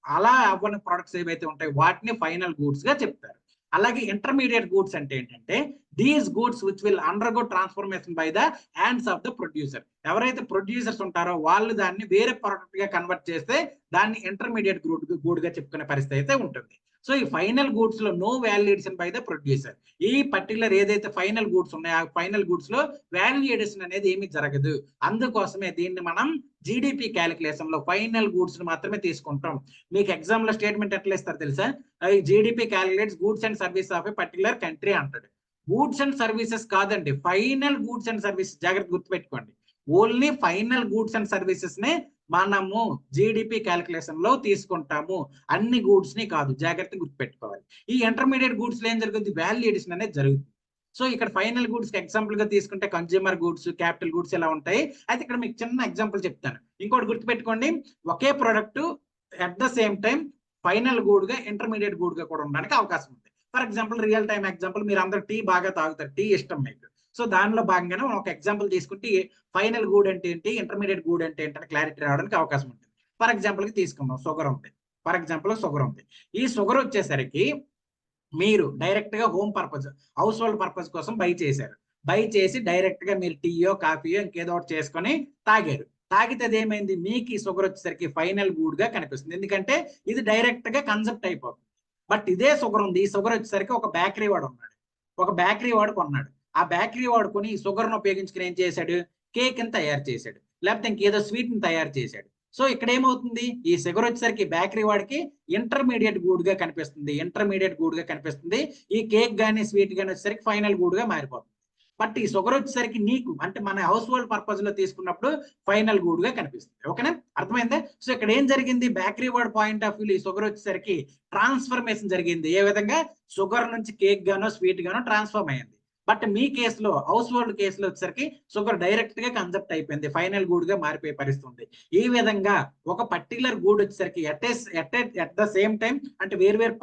అలా అవ్వని ప్రొడక్ట్స్ ఏవైతే ఉంటాయి వాటిని ఫైనల్ గూడ్స్ గా చెప్తారు. అలాగే ఇంటర్మీడియట్ గూడ్స్ అంటే ఏంటంటే these goods which will undergo transformation by the hands of the producer. ఎవరైతే ప్రొడ్యూసర్స్ ఉంటారో వాళ్ళు దాన్ని వేరే ప్రొడక్ట్ గా కన్వర్ట్ చేస్తే దాన్ని ఇంటర్మీడియట్ గూడ్ గా చెప్పుకునే పరిస్థితి అయితే ఉంటుంది. సో ఈ ఫైనల్ గూడ్స్ లో no value addition by the producer. ఈ పర్టికులర్ ఏదైతే ఫైనల్ గూడ్స్ ఉన్నాయో ఆ ఫైనల్ గూడ్స్ లో వాల్యూ ఎడిషన్ అనేది ఏమీ జరగదు. అందుకోసమే దీన్ని మనం జీడిపి క్యాలిక్యులేషన్ లో ఫైనల్ గూడ్స్ మాత్రమే తీసుకుంటాం. మీకు ఎగ్జామ్ లో స్టేట్మెంట్ ఎట్లా ఇస్తారు తెలుసా? GDP calculates goods and service of a particular country అంటాడు. గూడ్స్ అండ్ సర్వీసెస్ కాదండి, ఫైనల్ గూడ్స్ అండ్ సర్వీసెస్. జాగ్రత్త గుర్తుపెట్టుకోండి, only final goods and services నే మనము జీడిపి క్యాలిక్యులేషన్ లో తీసుకుంటాము, అన్ని గూడ్స్ ని కాదు. జాగ్రత్త గుర్తుపెట్టుకోవాలి. ఈ ఇంటర్మీడియట్ గూడ్స్ లో ఏం జరుగుతుంది? వాల్యూ ఎడిషన్ అనేది జరుగుతుంది. సో ఇక్కడ ఫైనల్ గూడ్స్ కి ఎగ్జాంపుల్ గా తీసుకుంటే కన్జ్యూమర్ గూడ్స్, క్యాపిటల్ గూడ్స్ ఎలా ఉంటాయి. అయితే ఇక్కడ మీకు చిన్న ఎగ్జాంపుల్ చెప్తాను. ఇంకోటి గుర్తుపెట్టుకోండి, ఒకే product at the same time final good గా ఇంటర్మీడియట్ గూడ్ గా కూడా ఉండడానికి అవకాశం ఉంది. For example real time example, మీరు అందరూ టీ బాగా తాగుతారు, టీ ఇష్టం మీకు. సో దానిలో భాగంగానే ఒక ఎగ్జాంపుల్ తీసుకుంటే ఫైనల్ గూడ్ అంటే ఏంటి, ఇంటర్మీడియట్ గూడ్ అంటే ఏంటని క్లారిటీ రావడానికి అవకాశం ఉంటుంది. ఫర్ ఎగ్జాంపుల్ కి తీసుకుందాం, షుగర్ ఉంది. ఫర్ ఎగ్జాంపుల్ షుగర్ ఉంది. ఈ షుగర్ వచ్చేసరికి మీరు డైరెక్ట్ గా home purpose, house hold purpose కోసం బై చేశారు. బై చేసి డైరెక్ట్ గా మీరు టీయో కాఫీయో ఇంకేదో ఒకటి చేసుకొని తాగారు. తాగితే అదేమైంది, మీకు ఈ షుగర్ వచ్చేసరికి ఫైనల్ గూడ్ గా కనిపిస్తుంది. ఎందుకంటే ఇది డైరెక్ట్ గా కన్సెప్ట్ అయిపోతుంది. బట్ ఇదే షుగర్ ఉంది, ఈ షుగర్ వచ్చేసరికి ఒక బేకరీ వాడు ఉన్నాడు, ఒక బేకరీ వాడు కొన్నాడు. ఆ బేకరీ వాడుకొని ఈ షుగర్ను ఉపయోగించుకుని ఏం చేశాడు, కేక్ ని తయారు చేశాడు, లేకపోతే ఇంకేదో స్వీట్ ని తయారు చేశాడు. సో ఇక్కడ ఏమవుతుంది, ఈ షుగర్ వచ్చేసరికి బేకరీ వాడికి ఇంటర్మీడియట్ గూడ్ గా కనిపిస్తుంది, ఇంటర్మీడియట్ గూడ్ గా కనిపిస్తుంది. ఈ కేక్ గానీ స్వీట్ గానీ వచ్చేసరికి ఫైనల్ గూడ్ గా మారిపోతుంది. బట్ ఈ షుగర్ వచ్చేసరికి నీకు అంటే మన హౌస్ హోల్డ్ పర్పస్ లో తీసుకున్నప్పుడు ఫైనల్ గూడ్ గా కనిపిస్తుంది. ఓకేనా, అర్థమైందా? సో ఇక్కడ ఏం జరిగింది, bakery ward point of view ఈ షుగర్ వచ్చేసరికి ట్రాన్స్ఫర్మేషన్ జరిగింది. ఏ విధంగా, షుగర్ నుంచి కేక్ గానో స్వీట్ గానో ట్రాన్స్ఫార్మ్ అయ్యింది. బట్ మీ కేసులో, హౌస్ హోల్డ్ కేసులో వచ్చేసరికి షుగర్ డైరెక్ట్ గా కన్సెప్ట్ అయిపోయింది, ఫైనల్ గూడ్ గా మారిపోయే పరిస్థితి. ఈ విధంగా ఒక పర్టికులర్ గూడ్ వచ్చేసరికి ఎట్ ద సేమ్ టైం అంటే వేరు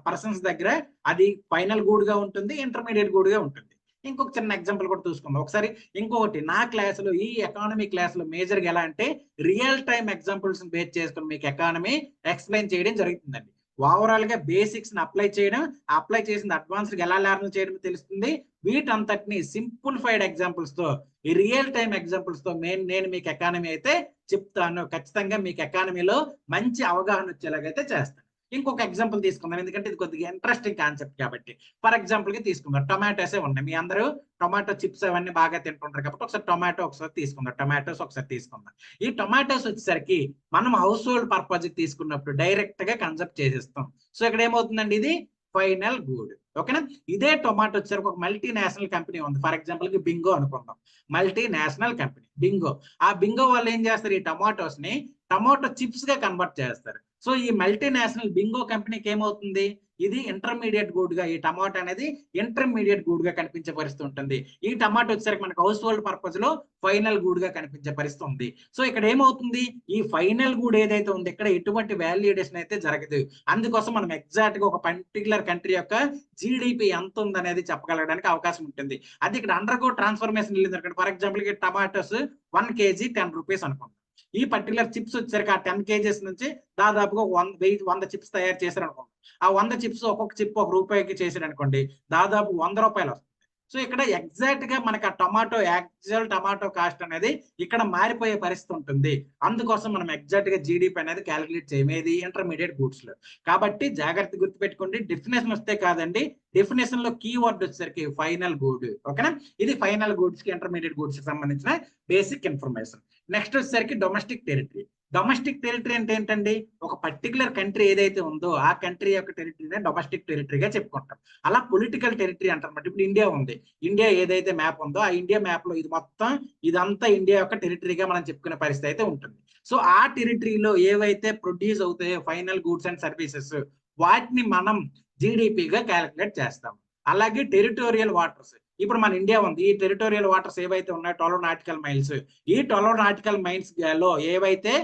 పర్సన్స్ దగ్గర అది ఫైనల్ గూడ్ గా ఉంటుంది, ఇంటర్మీడియట్ గూడ్ గా ఉంటుంది. ఇంకొక చిన్న ఎగ్జాంపుల్ కూడా చూసుకుందాం ఒకసారి. ఇంకొకటి నా క్లాసులో, ఈ ఎకానమీ క్లాసులో మేజర్ గా ఎలా అంటే రియల్ టైమ్ ఎగ్జాంపుల్స్ బేస్ చేసుకుని మీకు ఎకానమీ ఎక్స్ప్లెయిన్ చేయడం జరుగుతుందండి. ఓవరాల్ గా బేసిక్స్ ని అప్లై చేయడం, అప్లై చేసిన అడ్వాన్స్డ్ ఎలా లెర్న్ చేయడం తెలుస్తుంది. వీటంతటిని సింప్లిఫైడ్ ఎగ్జాంపుల్స్ తో, ఈ రియల్ టైమ్ ఎగ్జాంపుల్స్ తో నేను మీకు ఎకానమీ అయితే చెప్తాను. ఖచ్చితంగా మీకు ఎకానమీలో మంచి అవగాహన వచ్చేలాగైతే చేస్తాను. ఇంకొక ఎగ్జాంపుల్ తీసుకుందాం, ఎందుకంటే ఇది కొద్దిగా ఇంట్రెస్టింగ్ కాన్సెప్ట్ కాబట్టి. ఫర్ ఎగ్జాంపుల్ కి తీసుకుందాం, టొమాటోసే ఉన్నాయి. మీ అందరూ టొమాటో చిప్స్ అవన్నీ బాగా తింటుంటారు కాబట్టి ఒకసారి టొమాటో ఒకసారి తీసుకుందాం, టొమాటోస్ ఒకసారి తీసుకుందాం. ఈ టొమాటోస్ వచ్చేసరికి మనం హౌస్ హోల్డ్ పర్పస్ తీసుకున్నప్పుడు డైరెక్ట్ గా కన్సెప్ట్ చేసేస్తాం. సో ఇక్కడ ఏమవుతుందండి, ఇది ఫైనల్ గూడ్. ఓకేనా, ఇదే టొమాటో వచ్చేసరికి ఒక మల్టీనేషనల్ కంపెనీ ఉంది. ఫర్ ఎగ్జాంపుల్ కి బింగో అనుకుందాం, మల్టీనేషనల్ కంపెనీ బింగో. ఆ బింగో వాళ్ళు ఏం చేస్తారు, ఈ టొమాటోస్ ని టొమాటో చిప్స్ గా కన్వర్ట్ చేస్తారు. సో ఈ మల్టీనేషనల్ బింగో కంపెనీకి ఏమవుతుంది, ఇది ఇంటర్మీడియట్ గూడ్ గా, ఈ టమాటో అనేది ఇంటర్మీడియట్ గూడ్ గా కనిపించే పరిస్థితి ఉంటుంది. ఈ టమాటో వచ్చేసరికి మనకు హౌస్ హోల్డ్ పర్పస్ లో ఫైనల్ గూడ్ గా కనిపించే పరిస్థితి ఉంది. సో ఇక్కడ ఏమవుతుంది, ఈ ఫైనల్ గూడ్ ఏదైతే ఉంది ఇక్కడ ఎటువంటి వాల్యుయేషన్ అయితే జరగదు. అందుకోసం మనం ఎగ్జాక్ట్ గా ఒక పర్టికులర్ కంట్రీ యొక్క జీడిపి ఎంత ఉంది అనేది చెప్పగలగడానికి అవకాశం ఉంటుంది. అది ఇక్కడ అండర్గో ట్రాన్స్ఫర్మేషన్ వెళ్ళింది. ఫర్ ఎగ్జాంపుల్ కి టమాటోస్ 1 kg 10 రూపీస్ అనుకుందాం. ఈ పర్టికులర్ చిప్స్ వచ్చేసరికి ఆ 10 kgs నుంచి దాదాపుగా 100 చిప్స్ తయారు చేశారు అనుకోండి. ఆ 100 చిప్స్ ఒక్కొక్క చిప్ ₹1 చేసాడు అనుకోండి, దాదాపు ₹100 వస్తుంది. సో ఇక్కడ ఎగ్జాక్ట్ గా మనకి ఆ టమాటో యాక్చువల్ టమాటో కాస్ట్ అనేది ఇక్కడ మారిపోయే పరిస్థితి ఉంటుంది. అందుకోసం మనం ఎగ్జాక్ట్ గా జీడిపి అనేది క్యాలిక్యులేట్ చేయమేది ఇంటర్మీడియట్ గూడ్స్ లో. కాబట్టి జాగ్రత్త గుర్తుపెట్టుకోండి, డెఫినేషన్ వస్తే కాదండి, డెఫినేషన్ లో కీవర్డ్ వచ్చేసరికి ఫైనల్ గూడ్. ఓకేనా, ఇది ఫైనల్ గూడ్స్ కి ఇంటర్మీడియట్ గూడ్స్ కి సంబంధించిన బేసిక్ ఇన్ఫర్మేషన్. నెక్స్ట్ వచ్చేసరికి డొమెస్టిక్ టెరిటరీ. డొమెస్టిక్ టెరిటరీ అంటే ఏంటండి, ఒక పర్టికులర్ కంట్రీ ఏదైతే ఉందో ఆ కంట్రీ యొక్క టెరిటరీనే డొమెస్టిక్ టెరిటరీగా చెప్పుకుంటాం. అలా పొలిటికల్ టెరిటరీ అంటారు. ఇప్పుడు ఇండియా ఉంది, ఇండియా ఏదైతే మ్యాప్ ఉందో ఆ ఇండియా మ్యాప్ లో ఇది మొత్తం ఇదంతా ఇండియా యొక్క టెరిటరీగా మనం చెప్పుకునే పరిస్థితి అయితే ఉంటుంది. సో ఆ టెరిటరీలో ఏవైతే ప్రొడ్యూస్ అవుతాయో ఫైనల్ గూడ్స్ అండ్ సర్వీసెస్, వాటిని మనం జీడిపిగా క్యాలిక్యులేట్ చేస్తాం. అలాగే టెరిటోరియల్ వాటర్స్, ఇప్పుడు మన ఇండియా ఉంది, ఈ టెరిటోరియల్ వాటర్స్ ఏవైతే ఉన్నాయో 12 నాటికల్ మైల్స్, ఈ 12 నాటికల్ మైల్స్ లో ఏవైతే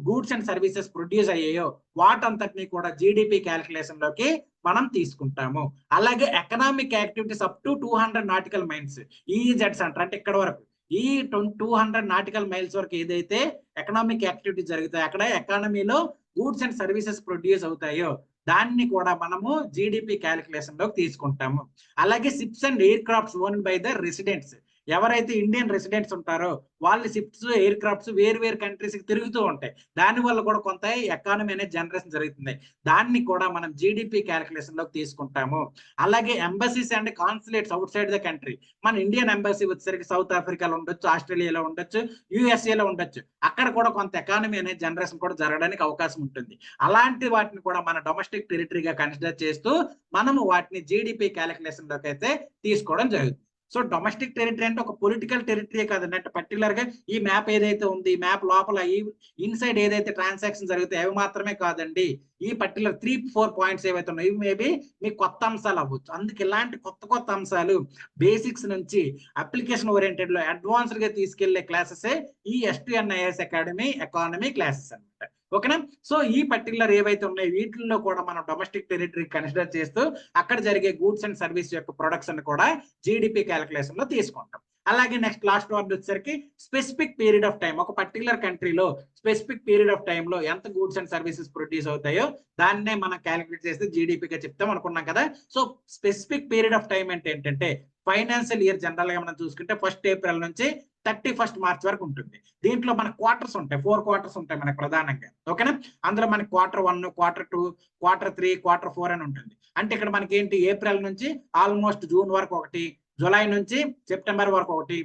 గూడ్స్ అండ్ సర్వీసెస్ ప్రొడ్యూస్ అయ్యాయో వాటంతటిని కూడా జీడిపి క్యాలిక్యులేషన్ లోకి మనం తీసుకుంటాము. అలాగే economic activities up to 200 nautical miles ఈజెడ్స్ అంటారు. అంటే ఇక్కడ వరకు ఈ 200 నాటికల్ మైల్స్ వరకు ఏదైతే ఎకనామిక్ యాక్టివిటీ జరుగుతాయో అక్కడ ఎకానమీలో గూడ్స్ అండ్ సర్వీసెస్ ప్రొడ్యూస్ అవుతాయో దాన్ని కూడా మనము జీడిపి క్యాలిక్యులేషన్ లోకి తీసుకుంటాము. అలాగే ships and air crafts owned by the residents, ఎవరైతే ఇండియన్ రెసిడెంట్స్ ఉంటారో వాళ్ళ షిప్స్ ఎయిర్ క్రాఫ్ట్స్ వేరు వేరు కంట్రీస్ కి తిరుగుతూ ఉంటాయి. దాని వల్ల కూడా కొంత ఎకానమీ అనేది జనరేషన్ జరుగుతుంది. దాన్ని కూడా మనం జీడిపి క్యాలిక్యులేషన్ లోకి తీసుకుంటాము. అలాగే embassies and consulates out side the country, మన ఇండియన్ ఎంబసీ వచ్చేసరికి సౌత్ ఆఫ్రికాలో ఉండొచ్చు, ఆస్ట్రేలియాలో ఉండొచ్చు, యుఎస్ఏలో ఉండొచ్చు. అక్కడ కూడా కొంత ఎకానమీ అనేది జనరేషన్ కూడా జరగడానికి అవకాశం ఉంటుంది. అలాంటి వాటిని కూడా మన డొమెస్టిక్ టెరిటరీగా కన్సిడర్ చేస్తూ మనము వాటిని జీడిపి క్యాలిక్యులేషన్ లోకి అయితే తీసుకోవడం జరుగుతుంది. సో డొమెస్టిక్ టెరిటరీ అంటే ఒక పొలిటికల్ టెరిటరీ కాదండి. అంటే పర్టికులర్ గా ఈ మ్యాప్ ఏదైతే ఉంది, ఈ మ్యాప్ లోపల ఈ ఇన్సైడ్ ఏదైతే ట్రాన్సాక్షన్ జరుగుతాయి అవి మాత్రమే కాదండి. ఈ పర్టికులర్ 3-4 పాయింట్స్ ఏవైతే ఉన్నాయో ఇవి మేబీ మీకు కొత్త అంశాలు అవ్వచ్చు. అందుకే ఇలాంటి కొత్త అంశాలు బేసిక్స్ నుంచి అప్లికేషన్ ఓరియంటెడ్ లో అడ్వాన్స్డ్ గా తీసుకెళ్లే క్లాసెస్ ఈ STNIS అకాడమీ ఎకానమీ క్లాసెస్ అన్నమాట. ఓకేనా? సో ఈ పర్టికులర్ ఏవైతే ఉన్నాయో వీటిల్లో కూడా మనం డొమెస్టిక్ టెరిటరీ కన్సిడర్ చేస్తూ అక్కడ జరిగే గూడ్స్ అండ్ సర్వీస్ యొక్క ప్రొడక్ట్స్ కూడా జీడిపి క్యాలిక్యులేషన్ లో తీసుకుంటాం. అలాగే నెక్స్ట్ లాస్ట్ వర్డ్ వచ్చేసరికి స్పెసిఫిక్ పీరియడ్ ఆఫ్ టైం, ఒక పర్టికులర్ కంట్రీలో స్పెసిఫిక్ పీరియడ్ ఆఫ్ టైం లో ఎంత గూడ్స్ అండ్ సర్వీసెస్ ప్రొడ్యూస్ అవుతాయో దాన్నే మనం క్యాలిక్యులేట్ చేస్తే జీడిపిగా చెప్తాం అనుకున్నాం కదా. So specific period of time అంటే ఏంటంటే ఫైనాన్షియల్ ఇయర్ జనరల్ గా మనం చూసుకుంటే 1 ఏప్రిల్ నుంచి 31 మార్చ్ వరకు ఉంటుంది. దీంట్లో మన క్వార్టర్స్ ఉంటాయి, 4 క్వార్టర్స్ ఉంటాయి మనకు ప్రధానంగా. ఓకేనా? అందులో మనకి Q1, Q2, Q3, Q4 అని ఉంటుంది. అంటే ఇక్కడ మనకి ఏంటి, ఏప్రిల్ నుంచి ఆల్మోస్ట్ జూన్ వరకు ఒకటి, జూలై నుంచి సెప్టెంబర్ వరకు ఒకటి,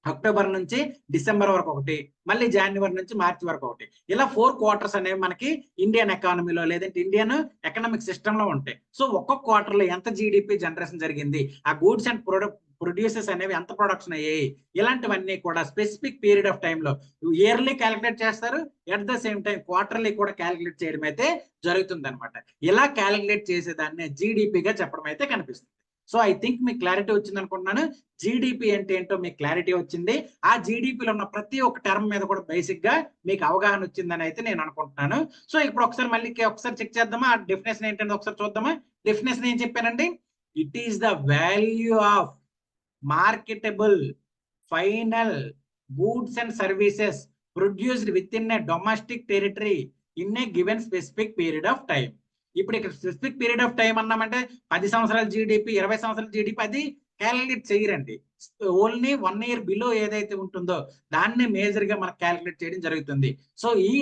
అక్టోబర్ నుంచి డిసెంబర్ వరకు ఒకటి, మళ్ళీ జనవరి నుంచి మార్చి వరకు ఒకటి, ఇలా 4 క్వార్టర్స్ అనేవి మనకి ఇండియన్ ఎకానమీలో లేదంటే ఇండియన్ ఎకనామిక్ సిస్టమ్ లో ఉంటాయి. సో ఒక్కొక్క క్వార్టర్ లో ఎంత జీడిపి జనరేషన్ జరిగింది, ఆ గూడ్స్ అండ్ ప్రొడ్యూసెస్ అనేవి ఎంత ప్రొడక్షన్ అయ్యాయి, ఇలాంటివన్నీ కూడా స్పెసిఫిక్ పీరియడ్ ఆఫ్ టైం లో ఇయర్లీ క్యాలిక్యులేట్ చేస్తారు. At the same time quarterly కూడా క్యాలిక్యులేట్ చేయడం అయితే జరుగుతుంది అనమాట. ఇలా క్యాలిక్యులేట్ చేసేదాన్ని జీడిపిగా చెప్పడం అయితే కనిపిస్తుంది. సో ఐ థింక్ మీకు క్లారిటీ వచ్చింది అనుకుంటున్నాను. జీడిపి అంటే ఏంటో మీకు క్లారిటీ వచ్చింది. ఆ జీడిపిలో ఉన్న ప్రతి ఒక్క టర్మ్ మీద కూడా బేసిక్ గా మీకు అవగాహన వచ్చిందని అయితే నేను అనుకుంటున్నాను. సో ఇప్పుడు ఒకసారి చెక్ చేద్దామా, ఆ డెఫినేషన్ ఏంటంటే ఒకసారి చూద్దామా. డెఫినేషన్ ఏం చెప్పానండి, it is the value of marketable final goods and services produced with in A domestic territory in a given specific period of time. ఇప్పుడు ఇక్కడ స్పెసిఫిక్ పీరియడ్ ఆఫ్ టైం అన్నామంటే 10 సంవత్సరాల జీడిపి, 20 సంవత్సరాల జీడిపి అది క్యాలిక్యులేట్ చేయరండి. Only 1 year below ఏదైతే ఉంటుందో దాన్ని major గా మనకు క్యాలిక్యులేట్ చేయడం జరుగుతుంది. సో ఈ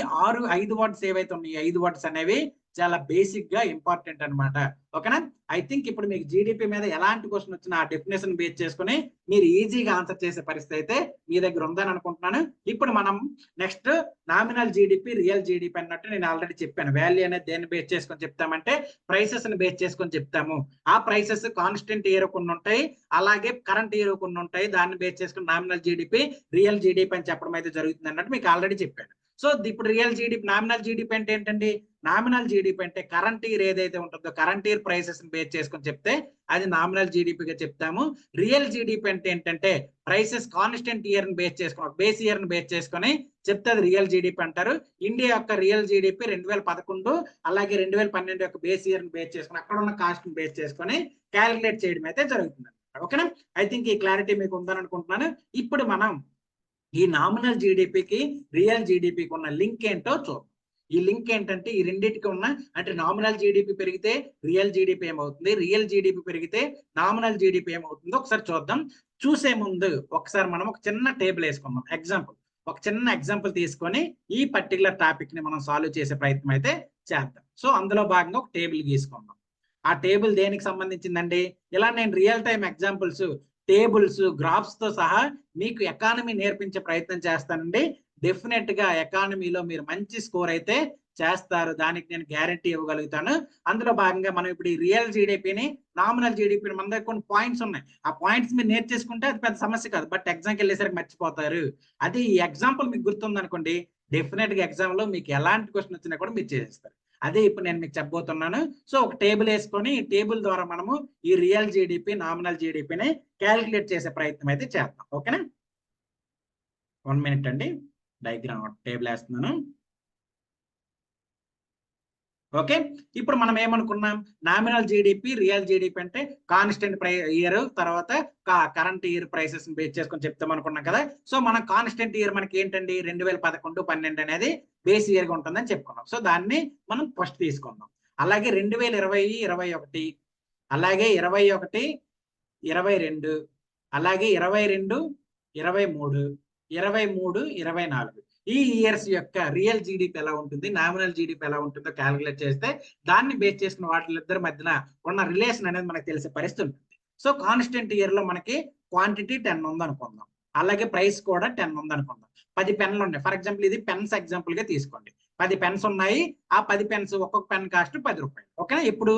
5 వర్డ్స్ ఏవైతే ఉన్నాయి, 5 వర్డ్స్ అనేవి చాలా బేసిక్ గా ఇంపార్టెంట్ అనమాట. ఓకేనా? ఐ థింక్ ఇప్పుడు మీకు జీడిపి మీద ఎలాంటి క్వశ్చన్ వచ్చినా ఆ డెఫినేషన్ బేస్ చేసుకుని మీరు ఈజీగా ఆన్సర్ చేసే పరిస్థితి అయితే మీ దగ్గర ఉందని అనుకుంటున్నాను. ఇప్పుడు మనం next nominal GDP, real GDP అన్నట్టు నేను ఆల్రెడీ చెప్పాను. వాల్యూ అనేది దేన్ని బేస్ చేసుకొని చెప్తామంటే ప్రైసెస్ ని బేస్ చేసుకొని చెప్తాము. ఆ ప్రైసెస్ కాన్స్టెంట్ ఇయర్ కొన్ని ఉంటాయి, అలాగే కరెంట్ ఇయర్ కొన్ని ఉంటాయి. దాన్ని బేస్ చేసుకుని నామినల్ జీడిపి, రియల్ జీడిపి అని చెప్పడం అయితే జరుగుతుంది అన్నట్టు మీకు ఆల్రెడీ చెప్పాను. సో ఇప్పుడు రియల్ జీడిపి, నామినల్ జీడిపి అంటే ఏంటండి, నామినల్ జీడిపి అంటే కరెంట్ ఇయర్ ఏదైతే ఉంటుందో కరెంట్ ఇయర్ ప్రైసెస్ బేస్ చేసుకొని చెప్తే అది నామినల్ జీడిపిగా చెప్తాము. రియల్ జీడిపి అంటే ఏంటంటే ప్రైసెస్ కాన్స్టెంట్ ఇయర్ ని బేస్ చేసుకుని, బేస్ ఇయర్ ని బేస్ చేసుకొని చెప్తే అది రియల్ జీడిపి అంటారు. ఇండియా యొక్క రియల్ జీడిపి 2011 అలాగే 2012 యొక్క బేస్ ఇయర్ ని బేస్ చేసుకుని అక్కడ ఉన్న కాస్ట్ ని బేస్ చేసుకొని క్యాలిక్యులేట్ చేయడం అయితే జరుగుతుంది. ఓకేనా? ఐ థింక్ ఈ క్లారిటీ మీకు ఉందని అనుకుంటున్నాను. ఇప్పుడు మనం ఈ నామినల్ జీడిపికి రియల్ జీడిపికి ఉన్న లింక్ ఏంటో చూద్దాం. ఈ లింక్ ఏంటంటే ఈ రెండింటికి ఉన్న, అంటే నామినల్ జీడిపి పెరిగితే రియల్ జీడిపి ఏమవుతుంది, రియల్ జీడిపి పెరిగితే నామినల్ జీడిపి ఏమవుతుందో ఒకసారి చూద్దాం. చూసే ముందు ఒకసారి మనం ఒక చిన్న టేబుల్ వేసుకుందాం. ఒక చిన్న ఎగ్జాంపుల్ తీసుకొని ఈ పర్టికులర్ టాపిక్ ని మనం సాల్వ్ చేసే ప్రయత్నం అయితే చేద్దాం. సో అందులో భాగంగా ఒక టేబుల్ గీసుకుందాం. ఆ టేబుల్ దేనికి సంబంధించిందండి, ఇలా నేను real time examples, tables, graphs తో సహా మీకు ఎకానమీ నేర్పించే ప్రయత్నం చేస్తానండి. డెఫినెట్ గా ఎకానమీలో మీరు మంచి స్కోర్ అయితే చేస్తారు, దానికి నేను గ్యారంటీ ఇవ్వగలుగుతాను. అందులో భాగంగా మనం ఇప్పుడు ఈ రియల్ జీడిపిని, నామినల్ జీడిపిని, మన దగ్గర కొన్ని పాయింట్స్ ఉన్నాయి. ఆ పాయింట్స్ మీరు నేర్చేసుకుంటే అది పెద్ద సమస్య కాదు, బట్ ఎగ్జామ్కి వెళ్ళేసరికి మర్చిపోతారు. అది ఈ ఎగ్జాంపుల్ మీకు గుర్తుందనుకోండి, డెఫినెట్ గా ఎగ్జామ్ లో మీకు ఎలాంటి క్వశ్చన్ వచ్చినా కూడా మీరు చేసేస్తారు. అదే ఇప్పుడు నేను మీకు చెప్పబోతున్నాను. సో ఒక టేబుల్ వేసుకొని ఈ టేబుల్ ద్వారా మనము ఈ రియల్ జీడిపి, నామినల్ జీడిపిని క్యాలిక్యులేట్ చేసే ప్రయత్నం అయితే చేద్దాం. ఓకేనా? 1 మినిట్ అండి, డయాగ్రామ్ టేబుల్ వేస్తున్నాను. ఓకే, ఇప్పుడు మనం ఏమనుకున్నాం, నామినల్ జీడిపి రియల్ జీడిపి అంటే కాన్స్టెంట్ ఇయర్ తర్వాత కరెంట్ ఇయర్ ప్రైసెస్ బేస్ చేసుకొని చెప్తాం అనుకున్నాం కదా. సో మనం కాన్స్టెంట్ ఇయర్ మనకి ఏంటండి 2011-12 అనేది బేస్ ఇయర్ గా ఉంటుందని చెప్పుకున్నాం. సో దాన్ని మనం ఫస్ట్ తీసుకుందాం. అలాగే 2020-21, అలాగే 21-22, అలాగే 22-23, 23-24 ఈ ఇయర్స్ యొక్క రియల్ జీడిపి ఎలా ఉంటుంది, నామినల్ జీడిపి ఎలా ఉంటుందో క్యాలిక్యులేట్ చేస్తే దాన్ని బేస్ చేసుకున్న వాటిలిద్దరి మధ్యన ఉన్న రిలేషన్ అనేది మనకు తెలిసే పరిస్థితి ఉంటుంది. సో కాన్స్టెంట్ ఇయర్ లో మనకి క్వాంటిటీ 10 ఉంది అనుకుందాం, అలాగే ప్రైస్ కూడా 10 ఉంది అనుకుందాం. 10 పెన్లు ఉన్నాయి. ఫర్ ఎగ్జాంపుల్ ఇది పెన్స్ ఎగ్జాంపుల్ గా తీసుకోండి. 10 పెన్స్ ఉన్నాయి. ఆ 10 పెన్స్ ఒక్కొక్క పెన్ కాస్ట్ 10 రూపాయలు. ఓకేనా, ఇప్పుడు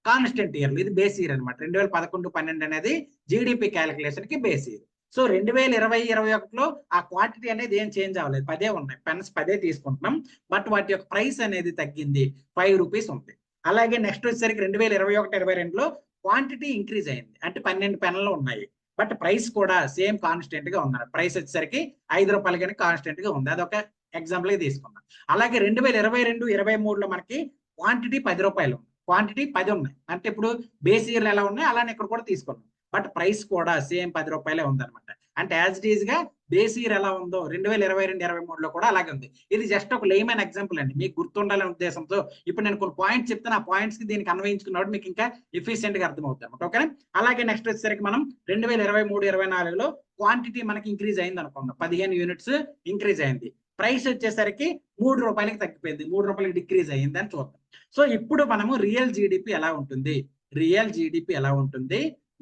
కాన్స్టెంట్ ఇయర్ ఇది బేస్ ఇయర్ అనమాట. 2011-12 అనేది జీడిపి క్యాలిక్యులేషన్ కి బేస్ ఇయర్. సో 2020-21లో ఆ క్వాంటిటీ అనేది ఏం చేంజ్ అవ్వలేదు, 10 ఉన్నాయి. పెన్స్ 10 తీసుకుంటున్నాం, బట్ వాటి యొక్క ప్రైస్ అనేది తగ్గింది, 5 రూపీస్ ఉంది. అలాగే నెక్స్ట్ వచ్చేసరికి 2021-22లో క్వాంటిటీ ఇంక్రీజ్ అయింది, అంటే 12 పెన్లు ఉన్నాయి, బట్ ప్రైస్ కూడా సేమ్ కాన్స్టెంట్ గా ఉంది. ప్రైస్ వచ్చేసరికి 5 రూపాయలు కానీ కాన్స్టెంట్ గా ఉంది. అదొక ఎగ్జాంపుల్ గా తీసుకున్నాం. అలాగే 2022-23లో మనకి క్వాంటిటీ 10 రూపాయలు, క్వాంటిటీ 10 ఉన్నాయి. అంటే ఇప్పుడు బేస్ ఇయర్ ఎలా ఉన్నాయి అలానే ఇక్కడ కూడా తీసుకున్నాం, బట్ ప్రైస్ కూడా సేమ్ 10 రూపాయలే ఉందన్నమాట. అంటే యాజ్ ఇట్ ఈజ్ గా బేస్ ఇయర్ ఎలా ఉందో 2022-23లో కూడా అలాగే ఉంది. ఇది జస్ట్ ఒక లేమన్ ఎగ్జాంపుల్ అండి, మీకు గుర్తుండాలనే ఉద్దేశంతో ఇప్పుడు నేను కొన్ని పాయింట్స్ చెప్తాను, ఆ పాయింట్స్ కి దీనికి అన్వయించుకున్నప్పుడు మీకు ఇంకా ఎఫిషియెంట్ గా అర్థమవుతుంది అనమాట. ఓకేనా, అలాగే నెక్స్ట్ వచ్చేసరికి మనం 2023-24లో క్వాంటిటీ మనకి ఇంక్రీజ్ అయింది అనుకుందాం, 15 యూనిట్స్ ఇంక్రీజ్ అయింది. ప్రైస్ వచ్చేసరికి 3 రూపాయలకి తగ్గిపోయింది, 3 రూపాయలకి డిక్రీజ్ అయ్యింది అని చూద్దాం. సో ఇప్పుడు మనము రియల్ జీడిపి ఎలా ఉంటుంది,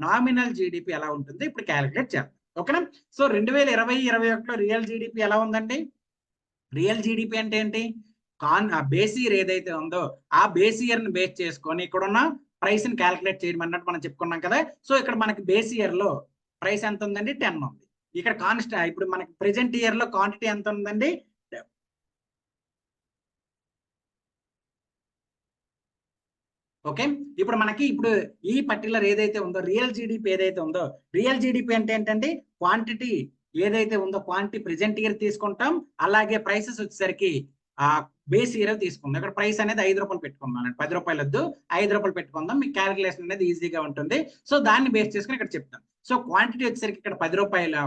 నామినల్ జీడిపి ఎలా ఉంటుంది ఇప్పుడు క్యాలిక్యులేట్ చేద్దాం. ఓకేనా, సో 2020-21లో రియల్ జీడిపి ఎలా ఉందండి. రియల్ జీడిపి అంటే ఏంటి, బేస్ ఇయర్ ఏదైతే ఉందో ఆ బేస్ ఇయర్ ని బేస్ చేసుకొని ఇక్కడ ఉన్న ప్రైస్ ని క్యాలిక్యులేట్ చేయడం అన్నట్టు మనం చెప్పుకున్నాం కదా. సో ఇక్కడ మనకి బేస్ ఇయర్ లో ప్రైస్ ఎంత ఉందండి, 10 ఉంది. ఇక్కడ ఇప్పుడు మనకి ప్రెజెంట్ ఇయర్ లో క్వాంటిటీ ఎంత ఉందండి, ఓకే. ఇప్పుడు మనకి ఈ పర్టికులర్ ఏదైతే ఉందో రియల్ జీడిపి ఏదైతే ఉందో, రియల్ జీడిపి అంటే ఏంటంటే క్వాంటిటీ ఏదైతే ఉందో క్వాంటిటీ ప్రెజెంట్ ఇయర్ తీసుకుంటాం, అలాగే ప్రైసెస్ వచ్చేసరికి బేస్ ఇయర్ తీసుకుందాం. ఇక్కడ ప్రైస్ అనేది 5 రూపాయలు పెట్టుకుందాం, 10 రూపాయలు వద్దు 5 రూపాయలు పెట్టుకుందాం, మీకు క్యాలిక్యులేషన్ అనేది ఈజీగా ఉంటుంది. సో దాన్ని బేస్ చేసుకుని ఇక్కడ చెప్తాం. సో క్వాంటిటీ వచ్చేసరికి ఇక్కడ 10 రూపాయలు,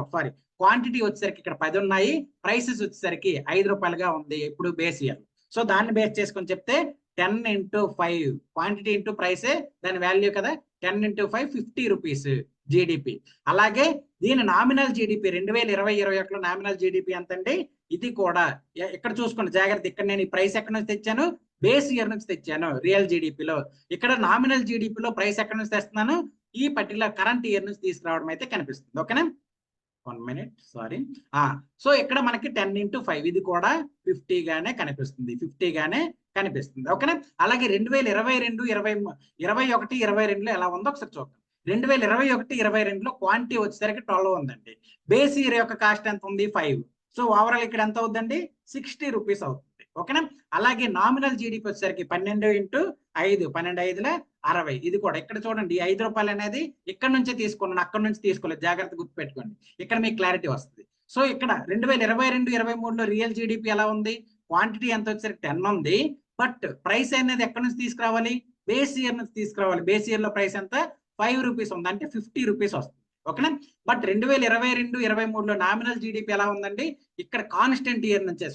క్వాంటిటీ వచ్చేసరికి ఇక్కడ 10 ఉన్నాయి, ప్రైసెస్ వచ్చేసరికి 5 రూపాయలుగా ఉంది ఇప్పుడు బేస్ ఇయర్. సో దాన్ని బేస్ చేసుకొని చెప్తే 10 × 5 క్వాంటిటీ ఇంటూ ప్రైసే దాని వాల్యూ కదా, 10 × 5 50 రూపీస్ జీడిపి. అలాగే దీని నామినల్ జీడిపి 2020-21లో నామినల్ జీడిపి ఎంతండి, ఇది కూడా ఇక్కడ చూసుకోండి జాగ్రత్త. ఇక్కడ నేను ఈ ప్రైస్ ఎక్కడి నుంచి తెచ్చాను, బేస్ ఇయర్ నుంచి తెచ్చాను రియల్ జీడిపిలో. ఇక్కడ నామినల్ జీడిపిలో ప్రైస్ ఎక్కడి నుంచి తెస్తున్నాను, ఈ పర్టికులర్ కరెంట్ ఇయర్ నుంచి తీసుకురావడం అయితే కనిపిస్తుంది. ఓకేనా, 1 minute సారీ. సో ఇక్కడ మనకి 10 × 5 ఇది కూడా 50 గానే కనిపిస్తుంది, 50 గానే కనిపిస్తుంది. ఓకేనా, అలాగే 2022-22లో ఎలా ఉందో ఒకసారి చూద్దాం. 2021-22లో క్వాంటిటీ వచ్చేసరికి 12 ఉందండి, బేస్ ఇయర్ యొక్క కాస్ట్ ఎంత ఉంది 5. సో ఓవరాల్ ఇక్కడ ఎంత అవుతుందండి 60 రూపీస్ అవుతుంది. ఓకేనా, అలాగే నామినల్ జీడిపి వచ్చేసరికి 12 × 5 12×5 60. ఇది కూడా ఇక్కడ చూడండి 5 రూపాయలు అనేది ఇక్కడ నుంచే తీసుకున్నాను, అక్కడ నుంచి తీసుకోలేదు, జాగ్రత్త గుర్తుపెట్టుకోండి, ఇక్కడ మీకు క్లారిటీ వస్తుంది. సో ఇక్కడ 2022-23లో రియల్ జీడిపి ఎలా ఉంది, క్వాంటిటీ ఎంత వచ్చేసరికి 10 ఉంది, బట్ ప్రైస్ అనేది ఎక్కడి నుంచి తీసుకురావాలి, బేస్ ఇయర్ నుంచి తీసుకురావాలి. బేస్ ఇయర్ లో ప్రైస్ ఎంత 5 రూపీస్ ఉంది, అంటే 50 రూపీస్ వస్తుంది. ఓకేనా, బట్ 2022-23లో నామినల్ జీడిపి ఎలా ఉందండి, ఇక్కడ కాన్స్టెంట్ ఇయర్ నుంచే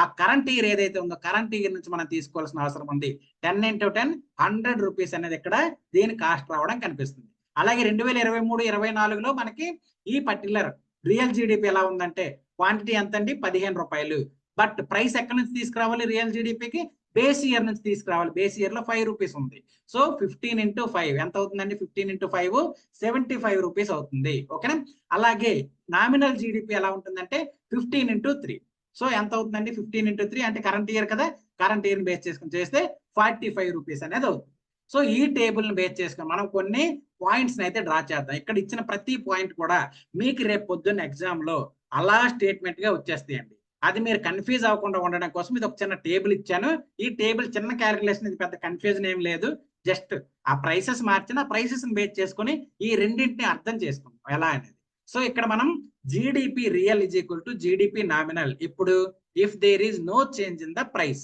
ఆ కరెంట్ ఇయర్ ఏదైతే ఉందో కరెంట్ ఇయర్ నుంచి మనం తీసుకోవాల్సిన అవసరం ఉంది. 10 × 10 100 రూపీస్ అనేది ఇక్కడ దీని కాస్ట్ రావడం కనిపిస్తుంది. అలాగే 2023-24లో మనకి ఈ పర్టికులర్ రియల్ జీడిపి ఎలా ఉందంటే క్వాంటిటీ ఎంత అండి 15 రూపాయలు, బట్ ప్రైస్ ఎక్కడి నుంచి తీసుకురావాలి రియల్ జీడిపికి, బేస్ ఇయర్ నుంచి తీసుకురావాలి. బేస్ ఇయర్ లో 5 రూపీస్ ఉంది. సో 15 × 5 ఎంత అవుతుందండి, 15 × 5 75 రూపీస్ అవుతుంది. ఓకేనా, అలాగే నామినల్ జీడిపి ఎలా ఉంటుందంటే 15 × 3. సో ఎంత అవుతుందండి 15 × 3 అంటే కరెంట్ ఇయర్ కదా, కరెంట్ ఇయర్ బేస్ చేసుకుని చేస్తే 45 రూపీస్ అనేది అవుతుంది. సో ఈ టేబుల్ ని బేస్ చేసుకుని మనం కొన్ని పాయింట్స్ అయితే డ్రా చేద్దాం. ఇక్కడ ఇచ్చిన ప్రతి పాయింట్ కూడా మీకు రేపు పొద్దున్న ఎగ్జామ్ లో అలా స్టేట్మెంట్ గా వచ్చేస్తాయండి. అది మీరు కన్ఫ్యూజ్ అవ్వకుండా ఉండడం కోసం ఇది ఒక చిన్న టేబుల్ ఇచ్చాను. ఈ టేబుల్ చిన్న క్యాలిక్యులేషన్, ఇది పెద్ద కన్ఫ్యూజన్ ఏం లేదు. జస్ట్ ఆ ప్రైసెస్ మార్చిన ఆ ప్రైసెస్ బేస్ చేసుకుని ఈ రెండింటిని అర్థం చేసుకుంటాం ఎలా అనేది. సో ఇక్కడ మనం జీడిపి రియల్ = జీడిపి నామినల్. ఇప్పుడు if there is no change in the price,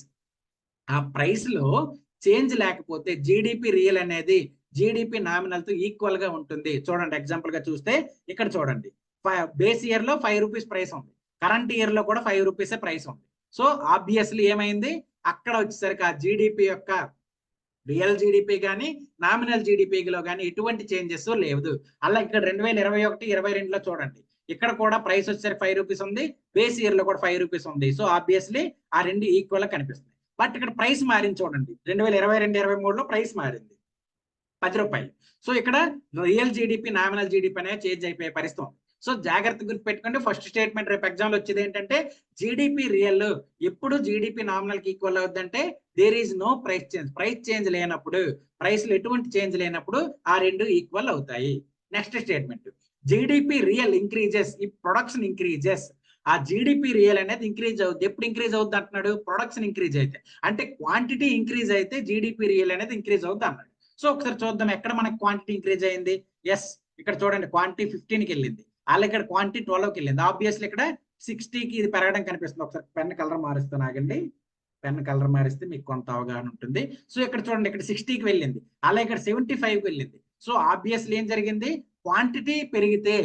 ఆ ప్రైస్ లో చేంజ్ లేకపోతే జీడిపి రియల్ అనేది జీడిపి నామినల్ తో ఈక్వల్ గా ఉంటుంది. చూడండి ఎగ్జాంపుల్ గా చూస్తే ఇక్కడ చూడండి బేస్ ఇయర్ లో 5 రూపీస్ ప్రైస్ ఉంది, కరెంట్ ఇయర్ లో కూడా 5 రూపీసే ప్రైస్ ఉంది. సో ఆబ్వియస్లీ ఏమైంది, అక్కడ వచ్చేసరికి ఆ జీడిపి యొక్క రియల్ జీడిపి కానీ నామినల్ జీడిపిలో కానీ ఎటువంటి చేంజెస్ లేదు. అలా ఇక్కడ 2021-22లో చూడండి, ఇక్కడ కూడా ప్రైస్ వచ్చేసరికి 5 రూపీస్ ఉంది, బేస్ ఇయర్ లో కూడా 5 రూపీస్ ఉంది. సో ఆబ్వియస్లీ ఆ రెండు ఈక్వల్ గా కనిపిస్తుంది. బట్ ఇక్కడ ప్రైస్ మారింది చూడండి, 2022-23లో ప్రైస్ మారింది 10 రూపాయలు. సో ఇక్కడ రియల్ జీడిపి నామినల్ జీడిపి అనేది చేంజ్ అయిపోయే పరిస్థితి ఉంది. సో జాగ్రత్త గుర్తు పెట్టుకోండి, ఫస్ట్ స్టేట్మెంట్ రేపు ఎగ్జామ్ లో వచ్చేది ఏంటంటే జీడిపి రియల్ ఎప్పుడు జీడిపి నామినల్ కి ఈక్వల్ అవుతుందంటే there is no price change. Price change లేనప్పుడు, ప్రైస్ లో ఎటువంటి చేంజ్ లేనప్పుడు ఆ రెండు ఈక్వల్ అవుతాయి. Next statement, GDP real increases ఈ ప్రొడక్షన్ ఇంక్రీజెస్. ఆ జీడిపి రియల్ అనేది ఇంక్రీజ్ అవుతుంది. ఎప్పుడు ఇంక్రీజ్ అవుతుంది అంటున్నాడు, ప్రొడక్షన్ ఇంక్రీజ్ అయితే, అంటే క్వాంటిటీ ఇంక్రీజ్ అయితే జీడిపి రియల్ అనేది ఇంక్రీజ్ అవుతుంది అన్నాడు. సో ఒకసారి చూద్దాం ఎక్కడ మనకి క్వాంటిటీ ఇంక్రీజ్ అయింది. ఎస్, ఇక్కడ చూడండి క్వాంటిటీ 15కి వెళ్ళింది, అలా ఇక్కడ క్వాంటిటీ 12కి వెళ్ళింది. ఆబ్వియస్లీ ఇక్కడ 60కి ఇది పెరగడం కనిపిస్తుంది. ఒకసారి పెన్ కలర్ మారుస్తాను ఆగండి, పెన్ కలర్ మారిస్తే మీకు కొంత అవగాహన ఉంటుంది. సో ఇక్కడ చూడండి ఇక్కడ 60కి వెళ్ళింది, అలా ఇక్కడ 75కి వెళ్ళింది. సో ఆబ్వియస్లీ ఏం జరిగింది, క్వాంటిటీ పెరిగితే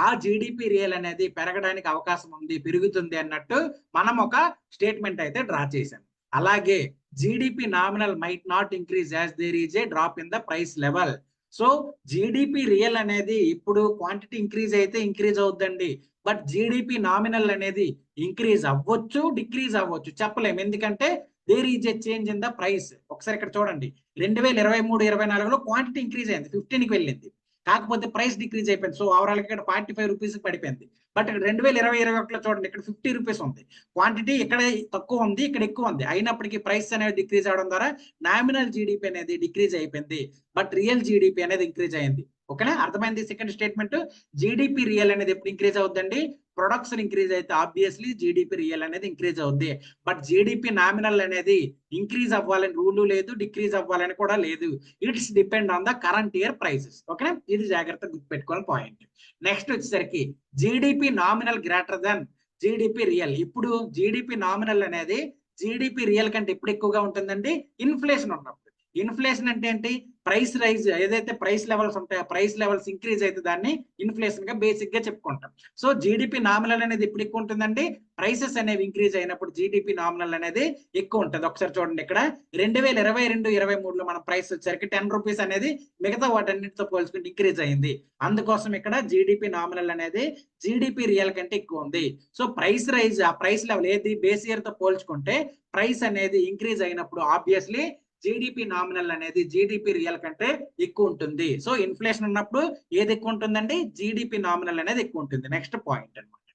ఆ జీడిపి రియల్ అనేది పెరగడానికి అవకాశం ఉంది, పెరుగుతుంది అన్నట్టు మనం ఒక స్టేట్మెంట్ అయితే డ్రా చేశాం. అలాగే GDP nominal might not increase as there is a drop in the price level. So GDP real అనేది ఇప్పుడు క్వాంటిటీ ఇంక్రీజ్ అయితే ఇంక్రీజ్ అవుతుందండి, బట్ జీడిపి నామినల్ అనేది ఇంక్రీజ్ అవ్వచ్చు, డిక్రీజ్ అవ్వచ్చు, చెప్పలేము. ఎందుకంటే there is a change in the price. ఒకసారి ఇక్కడ చూడండి 2023-24లో క్వాంటిటీ ఇంక్రీజ్ అయింది, 15కి వెళ్ళింది, కాకపోతే ప్రైస్ డిక్రీజ్ అయిపోయింది. సో ఓవరాల్ ఇక్కడ 45 రూపీస్ పడిపోయింది. బట్ ఇక్కడ 2020-21లో చూడండి ఇక్కడ 50 రూపీస్ ఉంది, క్వాంటిటీ ఇక్కడ తక్కువ ఉంది, ఇక్కడ ఎక్కువ ఉంది, అయినప్పటికీ ప్రైస్ అనేది డిక్రీజ్ అవడం ద్వారా నామినల్ జీడిపి అనేది డిక్రీజ్ అయిపోయింది, బట్ రియల్ జీడిపి అనేది ఇంక్రీజ్ అయింది. ఓకేనా, అర్థమైంది. సెకండ్ స్టేట్మెంట్, జీడిపి రియల్ అనేది ఎప్పుడు ఇంక్రీజ్ అవుతుందండి, ప్రొడక్షన్ ఇంక్రీజ్ అయితే ఆబ్వియస్లీ జీడిపి రియల్ అనేది ఇంక్రీజ్ అవుద్ది. బట్ జీడిపి నామినల్ అనేది ఇంక్రీజ్ అవ్వాలని రూల్ లేదు, డిక్రీజ్ అవ్వాలని కూడా లేదు. It's depend on the current year prices. ఓకేనా, ఇది జాగ్రత్తగా గుర్తుపెట్టుకోవాలి పాయింట్. నెక్స్ట్ వచ్చేసరికి GDP nominal greater than GDP real. ఇప్పుడు జీడిపి నామినల్ అనేది జీడిపి రియల్ కంటే ఎప్పుడు ఎక్కువగా ఉంటుందండి, ఇన్ఫ్లేషన్ ఉన్నప్పుడు. ఇన్ఫ్లేషన్ అంటే ఏంటి, ప్రైస్ రైజ్, ఏదైతే ప్రైస్ లెవెల్స్ ఉంటాయో ప్రైస్ లెవెల్స్ ఇంక్రీజ్ అయితే దాన్ని ఇన్ఫ్లేషన్ గా బేసిక్ గా చెప్పుకుంటాం. సో జీడిపి నామినల్ అనేది ఎప్పుడు ఎక్కువ ఉంటుందండి, ప్రైసెస్ అనేవి ఇంక్రీజ్ అయినప్పుడు జీడిపి నామినల్ అనేది ఎక్కువ ఉంటుంది. ఒకసారి చూడండి ఇక్కడ 2022-23లో మన ప్రైస్ వచ్చేసరికి 10 రూపీస్ అనేది మిగతా వాటన్నిటితో పోల్చుకుంటే ఇంక్రీజ్ అయింది. అందుకోసం ఇక్కడ జీడిపి నామినల్ అనేది జీడిపి రియల్ కంటే ఎక్కువ ఉంది. సో ప్రైస్ రైజ్, ఆ ప్రైస్ లెవెల్ ఏది బేస్ ఇయర్ తో పోల్చుకుంటే ప్రైస్ అనేది ఇంక్రీజ్ అయినప్పుడు ఆబ్వియస్లీ జీడిపి నామినల్ అనేది జీడిపి రియల్ కంటే ఎక్కువ ఉంటుంది. సో ఇన్ఫ్లేషన్ ఉన్నప్పుడు ఏది ఎక్కువ ఉంటుందండి, జీడిపి నామినల్ అనేది ఎక్కువ ఉంటుంది. నెక్స్ట్ పాయింట్ అన్నమాట.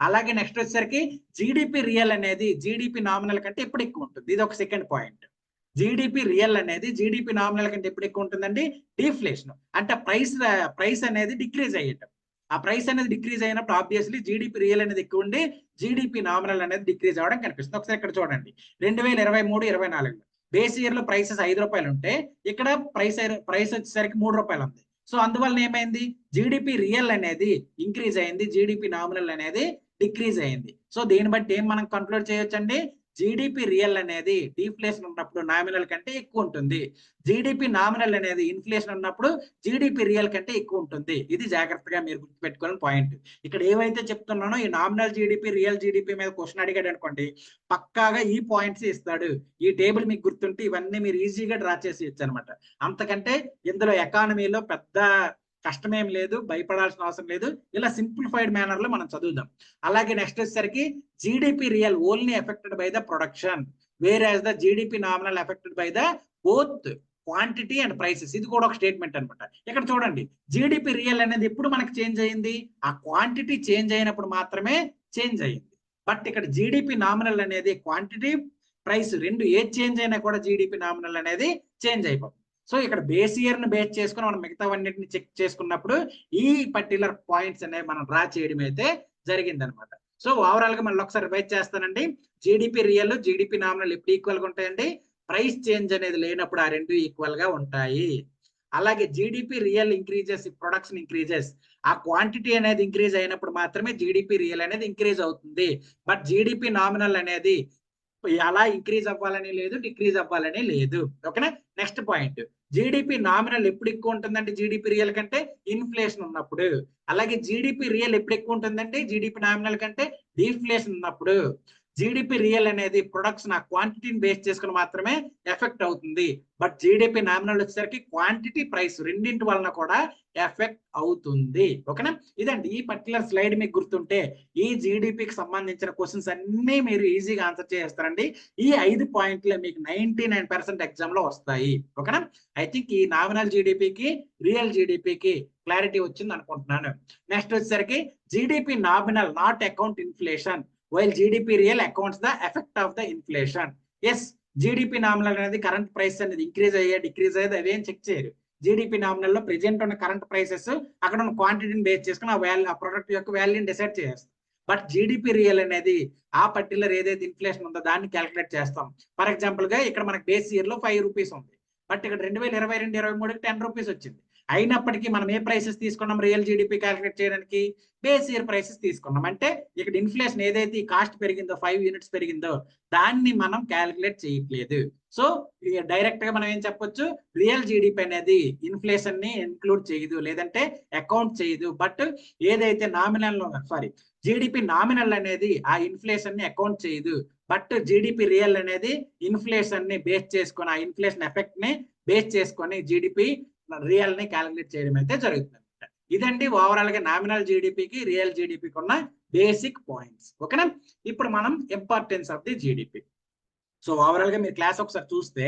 అలాగే నెక్స్ట్ వచ్చేసరికి జీడిపి రియల్ అనేది జీడిపి నామినల్ కంటే ఎప్పుడు ఎక్కువ ఉంటుంది. ఇది ఒక సెకండ్ పాయింట్. జీడిపి రియల్ అనేది జీడిపి నామినల్ కంటే ఎప్పుడు ఎక్కువ ఉంటుందండి, డిఫ్లేషన్, అంటే ప్రైస్ అనేది డిక్రీజ్ అయ్యేటప్పుడు. ఆ ప్రైస్ అనేది డిక్రీజ్ అయినప్పుడు ఆబ్వియస్లీ జీడిపి రియల్ అనేది ఎక్కువ ఉండి జీడిపి నామినల్ అనేది డిక్రీజ్ అవ్వడం కనిపిస్తుంది. ఒకసారి ఇక్కడ చూడండి 2023-24 బేస్ ఇయర్ లో ప్రైసెస్ 5 రూపాయలు ఉంటే ఇక్కడ ప్రైస్ వచ్చేసరికి 3 రూపాయలు ఉంది. సో అందువల్ల ఏమైంది, జీడిపి రియల్ అనేది ఇంక్రీజ్ అయింది, జీడిపి నామినల్ అనేది డిక్రీజ్ అయింది. సో దీన్ని బట్టి ఏం మనం కన్క్లూడ్ చేయొచ్చండి, జీడిపి రియల్ అనేది డిఫ్లేషన్ ఉన్నప్పుడు నామినల్ కంటే ఎక్కువ ఉంటుంది, జీడిపి నామినల్ అనేది ఇన్ఫ్లేషన్ ఉన్నప్పుడు జీడిపి రియల్ కంటే ఎక్కువ ఉంటుంది. ఇది జాగ్రత్తగా మీరు గుర్తుపెట్టుకోవాలని పాయింట్. ఇక్కడ ఏవైతే చెప్తున్నానో ఈ నామినల్ జీడిపి రియల్ జీడిపి మీద క్వశ్చన్ అడిగాడు అనుకోండి, పక్కాగా ఈ పాయింట్స్ ఇస్తాడు. ఈ టేబుల్ మీకు గుర్తుంటే ఇవన్నీ మీరు ఈజీగా డ్రా చేసి ఇచ్చు అనమాట. అంతకంటే ఇందులో ఎకానమీలో పెద్ద కష్టమేం లేదు, భయపడాల్సిన అవసరం లేదు. ఇలా సింప్లిఫైడ్ మేనర్ లో మనం చదువుదాం. అలాగే నెక్స్ట్ వచ్చేసరికి GDP real only affected by the production, where as the GDP nominal affected by the both quantity and prices. ఇది కూడా ఒక స్టేట్మెంట్ అనమాట. ఇక్కడ చూడండి జీడిపి రియల్ అనేది ఎప్పుడు మనకి చేంజ్ అయింది, ఆ క్వాంటిటీ చేంజ్ అయినప్పుడు మాత్రమే చేంజ్ అయింది. బట్ ఇక్కడ జీడిపి నామినల్ అనేది క్వాంటిటీ ప్రైస్ రెండు ఏది చేంజ్ అయినా కూడా జీడిపి నామినల్ అనేది చేంజ్ అయిపోతుంది. సో ఇక్కడ బేస్ ఇయర్ ని బేస్ చేసుకుని మనం మిగతావన్నిటిని చెక్ చేసుకున్నప్పుడు ఈ పర్టికులర్ పాయింట్స్ అనేవి మనం డ్రా చేయడం అయితే జరిగింది అనమాట. సో ఓవరాల్ గా మళ్ళీ ఒకసారి రివైజ్ చేస్తానండి. జీడిపి రియల్ జీడిపి నామినల్ ఎప్పుడు ఈక్వల్ గా ఉంటాయండి, ప్రైస్ చేంజ్ అనేది లేనప్పుడు ఆ రెండు ఈక్వల్ గా ఉంటాయి. అలాగే GDP real increases, production increases, ఆ క్వాంటిటీ అనేది ఇంక్రీజ్ అయినప్పుడు మాత్రమే జీడిపి రియల్ అనేది ఇంక్రీజ్ అవుతుంది. బట్ జీడిపి నామినల్ అనేది అలా ఇంక్రీజ్ అవ్వాలని లేదు, డిక్రీజ్ అవ్వాలని లేదు. ఓకేనా. నెక్స్ట్ పాయింట్, జీడిపి నామినల్ ఎప్పుడు ఎక్కువ ఉంటుందంటే జీడిపి రియల్ కంటే ఇన్ఫ్లేషన్ ఉన్నప్పుడు. అలాగే జీడిపి రియల్ ఎప్పుడు ఎక్కువ ఉంటుందంటే జీడిపి నామినల్ కంటే డిఫ్లేషన్ ఉన్నప్పుడు. జీడిపి రియల్ అనేది ప్రొడక్ట్స్ క్వాంటిటీని బేస్ చేసుకుని మాత్రమే ఎఫెక్ట్ అవుతుంది. బట్ జీడిపి నామినల్ వచ్చేసరికి క్వాంటిటీ ప్రైస్ రెండింటి వలన కూడా ఎఫెక్ట్ అవుతుంది. ఓకేనా. ఇదండి ఈ పర్టికులర్ స్లైడ్ మీకు గుర్తుంటే ఈ జీడిపికి సంబంధించిన క్వశ్చన్స్ అన్ని మీరు ఈజీగా ఆన్సర్ చేస్తారండి. ఈ 5 పాయింట్లే మీకు 99% ఎగ్జామ్ లో వస్తాయి. ఓకేనా. ఐ థింక్ ఈ నామినల్ జీడిపికి రియల్ జీడిపికి క్లారిటీ వచ్చింది అనుకుంటున్నాను. నెక్స్ట్ వచ్చేసరికి GDP nominal not account inflation while GDP real accounts the effect of the inflation. Yes, GDP nominal అనేది కరెంట్ ప్రైస్ అనేది ఇంక్రీజ్ అయ్యే డిక్రీజ్ అయ్యేది అవేం చెక్ చేయరు. జీడిపి నామినల్ లో ప్రెజెంట్ ఉన్న కరెంట్ ప్రైసెస్ అక్కడ ఉన్న క్వాంటిటీని బేస్ చేసుకుని ఆ ప్రొడక్ట్ యొక్క వాల్యూని డిసైడ్ చేస్తాం. బట్ జీడిపి రియల్ అనేది ఆ పర్టికులర్ ఏదైతే ఇన్ఫ్లేషన్ ఉందో దాన్ని క్యాలిక్యులేట్ చేస్తాం. ఫర్ ఎగ్జాంపుల్ గా ఇక్కడ మనకి బేస్ ఇయర్ లో 5 రూపీస్ ఉంది. బట్ ఇక్కడ 2022-23 10 రూపీస్ వచ్చింది. అయినప్పటికీ మనం ఏ ప్రైసెస్ తీసుకున్నాం రియల్ జీడిపి క్యాలిక్యులేట్ చేయడానికి? బేస్ ఇయర్ ప్రైసెస్ తీసుకున్నాం. అంటే ఇక్కడ ఇన్ఫ్లేషన్ ఏదైతే ఈ కాస్ట్ పెరిగిందో 5 యూనిట్స్ పెరిగిందో దాన్ని మనం క్యాలిక్యులేట్ చేయట్లేదు. సో డైరెక్ట్ గా మనం ఏం చెప్పొచ్చు, రియల్ జీడిపి అనేది ఇన్ఫ్లేషన్ ని ఇన్క్లూడ్ చేయదు, లేదంటే అకౌంట్ చేయదు. బట్ ఏదైతే నామినల్ జీడిపి నామినల్ అనేది ఆ ఇన్ఫ్లేషన్ ని అకౌంట్ చేయదు. బట్ జీడిపి రియల్ అనేది ఇన్ఫ్లేషన్ ని బేస్ చేసుకొని ఆ ఇన్ఫ్లేషన్ ఎఫెక్ట్ ని బేస్ చేసుకొని జీడిపి రియల్ ని క్యాలిక్యులేట్ చేయడం అయితే జరుగుతుంది. ఇదండి ఓవరాల్ గా నామినల్ జీడిపికి రియల్ జీడిపికి ఉన్న బేసిక్ పాయింట్స్. ఓకేనా. ఇప్పుడు మనం importance of the GDP. So overall గా మీరు క్లాస్ ఒకసారి చూస్తే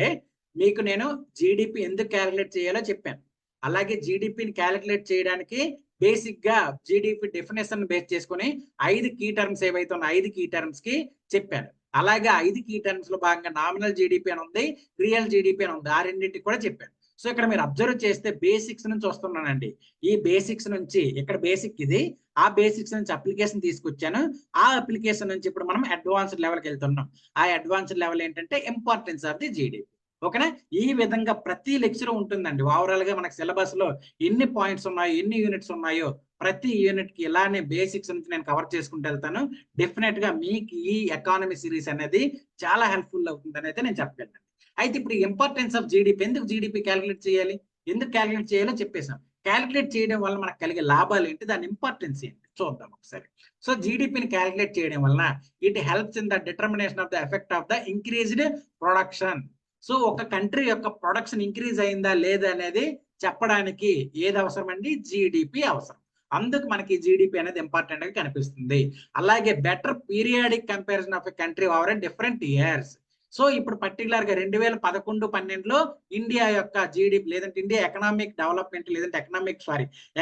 మీకు నేను జీడిపి ఎందుకు క్యాలిక్యులేట్ చేయాలో చెప్పాను. అలాగే జీడిపిని క్యాలిక్యులేట్ చేయడానికి బేసిక్ గా జీడిపి డెఫినేషన్ బేస్ చేసుకుని 5 కీ టర్మ్స్ ఏవైతే ఉన్న 5 కీ టర్మ్స్ కి చెప్పాను. అలాగే 5 కీ టర్మ్స్ లో భాగంగా నామినల్ జీడిపి అని ఉంది, రియల్ జీడిపి అని ఉంది. ఆ రెండింటికి కూడా చెప్పాను. సో ఇక్కడ మీరు అబ్జర్వ్ చేస్తే బేసిక్స్ నుంచి వస్తున్నానండి. ఈ బేసిక్స్ నుంచి ఇక్కడ బేసిక్ ఇది, ఆ బేసిక్స్ నుంచి అప్లికేషన్ తీసుకొచ్చాను. ఆ అప్లికేషన్ నుంచి ఇప్పుడు మనం అడ్వాన్స్డ్ లెవెల్కి వెళ్తున్నాం. ఆ అడ్వాన్స్డ్ లెవెల్ ఏంటంటే ఇంపార్టెన్స్ ఆఫ్ ది జీడిపి. ఓకేనా. ఈ విధంగా ప్రతి లెక్చర్ ఉంటుందండి. ఓవరాల్ గా మనకి సిలబస్ లో ఎన్ని పాయింట్స్ ఉన్నాయో, ఎన్ని యూనిట్స్ ఉన్నాయో ప్రతి యూనిట్ కి ఇలానే బేసిక్స్ నుంచి నేను కవర్ చేసుకుంటూ వెళ్తాను. డెఫినెట్ గా మీకు ఈ ఎకానమీ సిరీస్ అనేది చాలా హెల్ప్ఫుల్ అవుతుందని అయితే నేను చెప్పగలను. అయితే ఇప్పుడు ఇంపార్టెన్స్ ఆఫ్ జీడిపి, ఎందుకు జీడిపి క్యాలిక్యులేట్ చేయాలి, ఎందుకు క్యాలిక్యులేట్ చేయాలో చెప్పేసాం. క్యాలిక్యులేట్ చేయడం వల్ల మనకు కలిగే లాభాలు ఏంటి, దాని ఇంపార్టెన్స్ ఏంటి చూద్దాం ఒకసారి. సో జీడిపిని క్యాలిక్యులేట్ చేయడం వలన it helps in the determination of the effect of the increased production. So ఒక కంట్రీ యొక్క ప్రొడక్షన్ ఇంక్రీజ్ అయిందా లేదా అనేది చెప్పడానికి ఏది అవసరం అండి, జీడిపి అవసరం. అందుకు మనకి జీడిపి అనేది ఇంపార్టెంట్ గా కనిపిస్తుంది. అలాగే better periodic comparison of a country over different years. So ఇప్పుడు పర్టికులర్ గా 2011-12లో ఇండియా యొక్క జీడిపి లేదంటే ఇండియా ఎకనామిక్ డెవలప్మెంట్ లేదంటే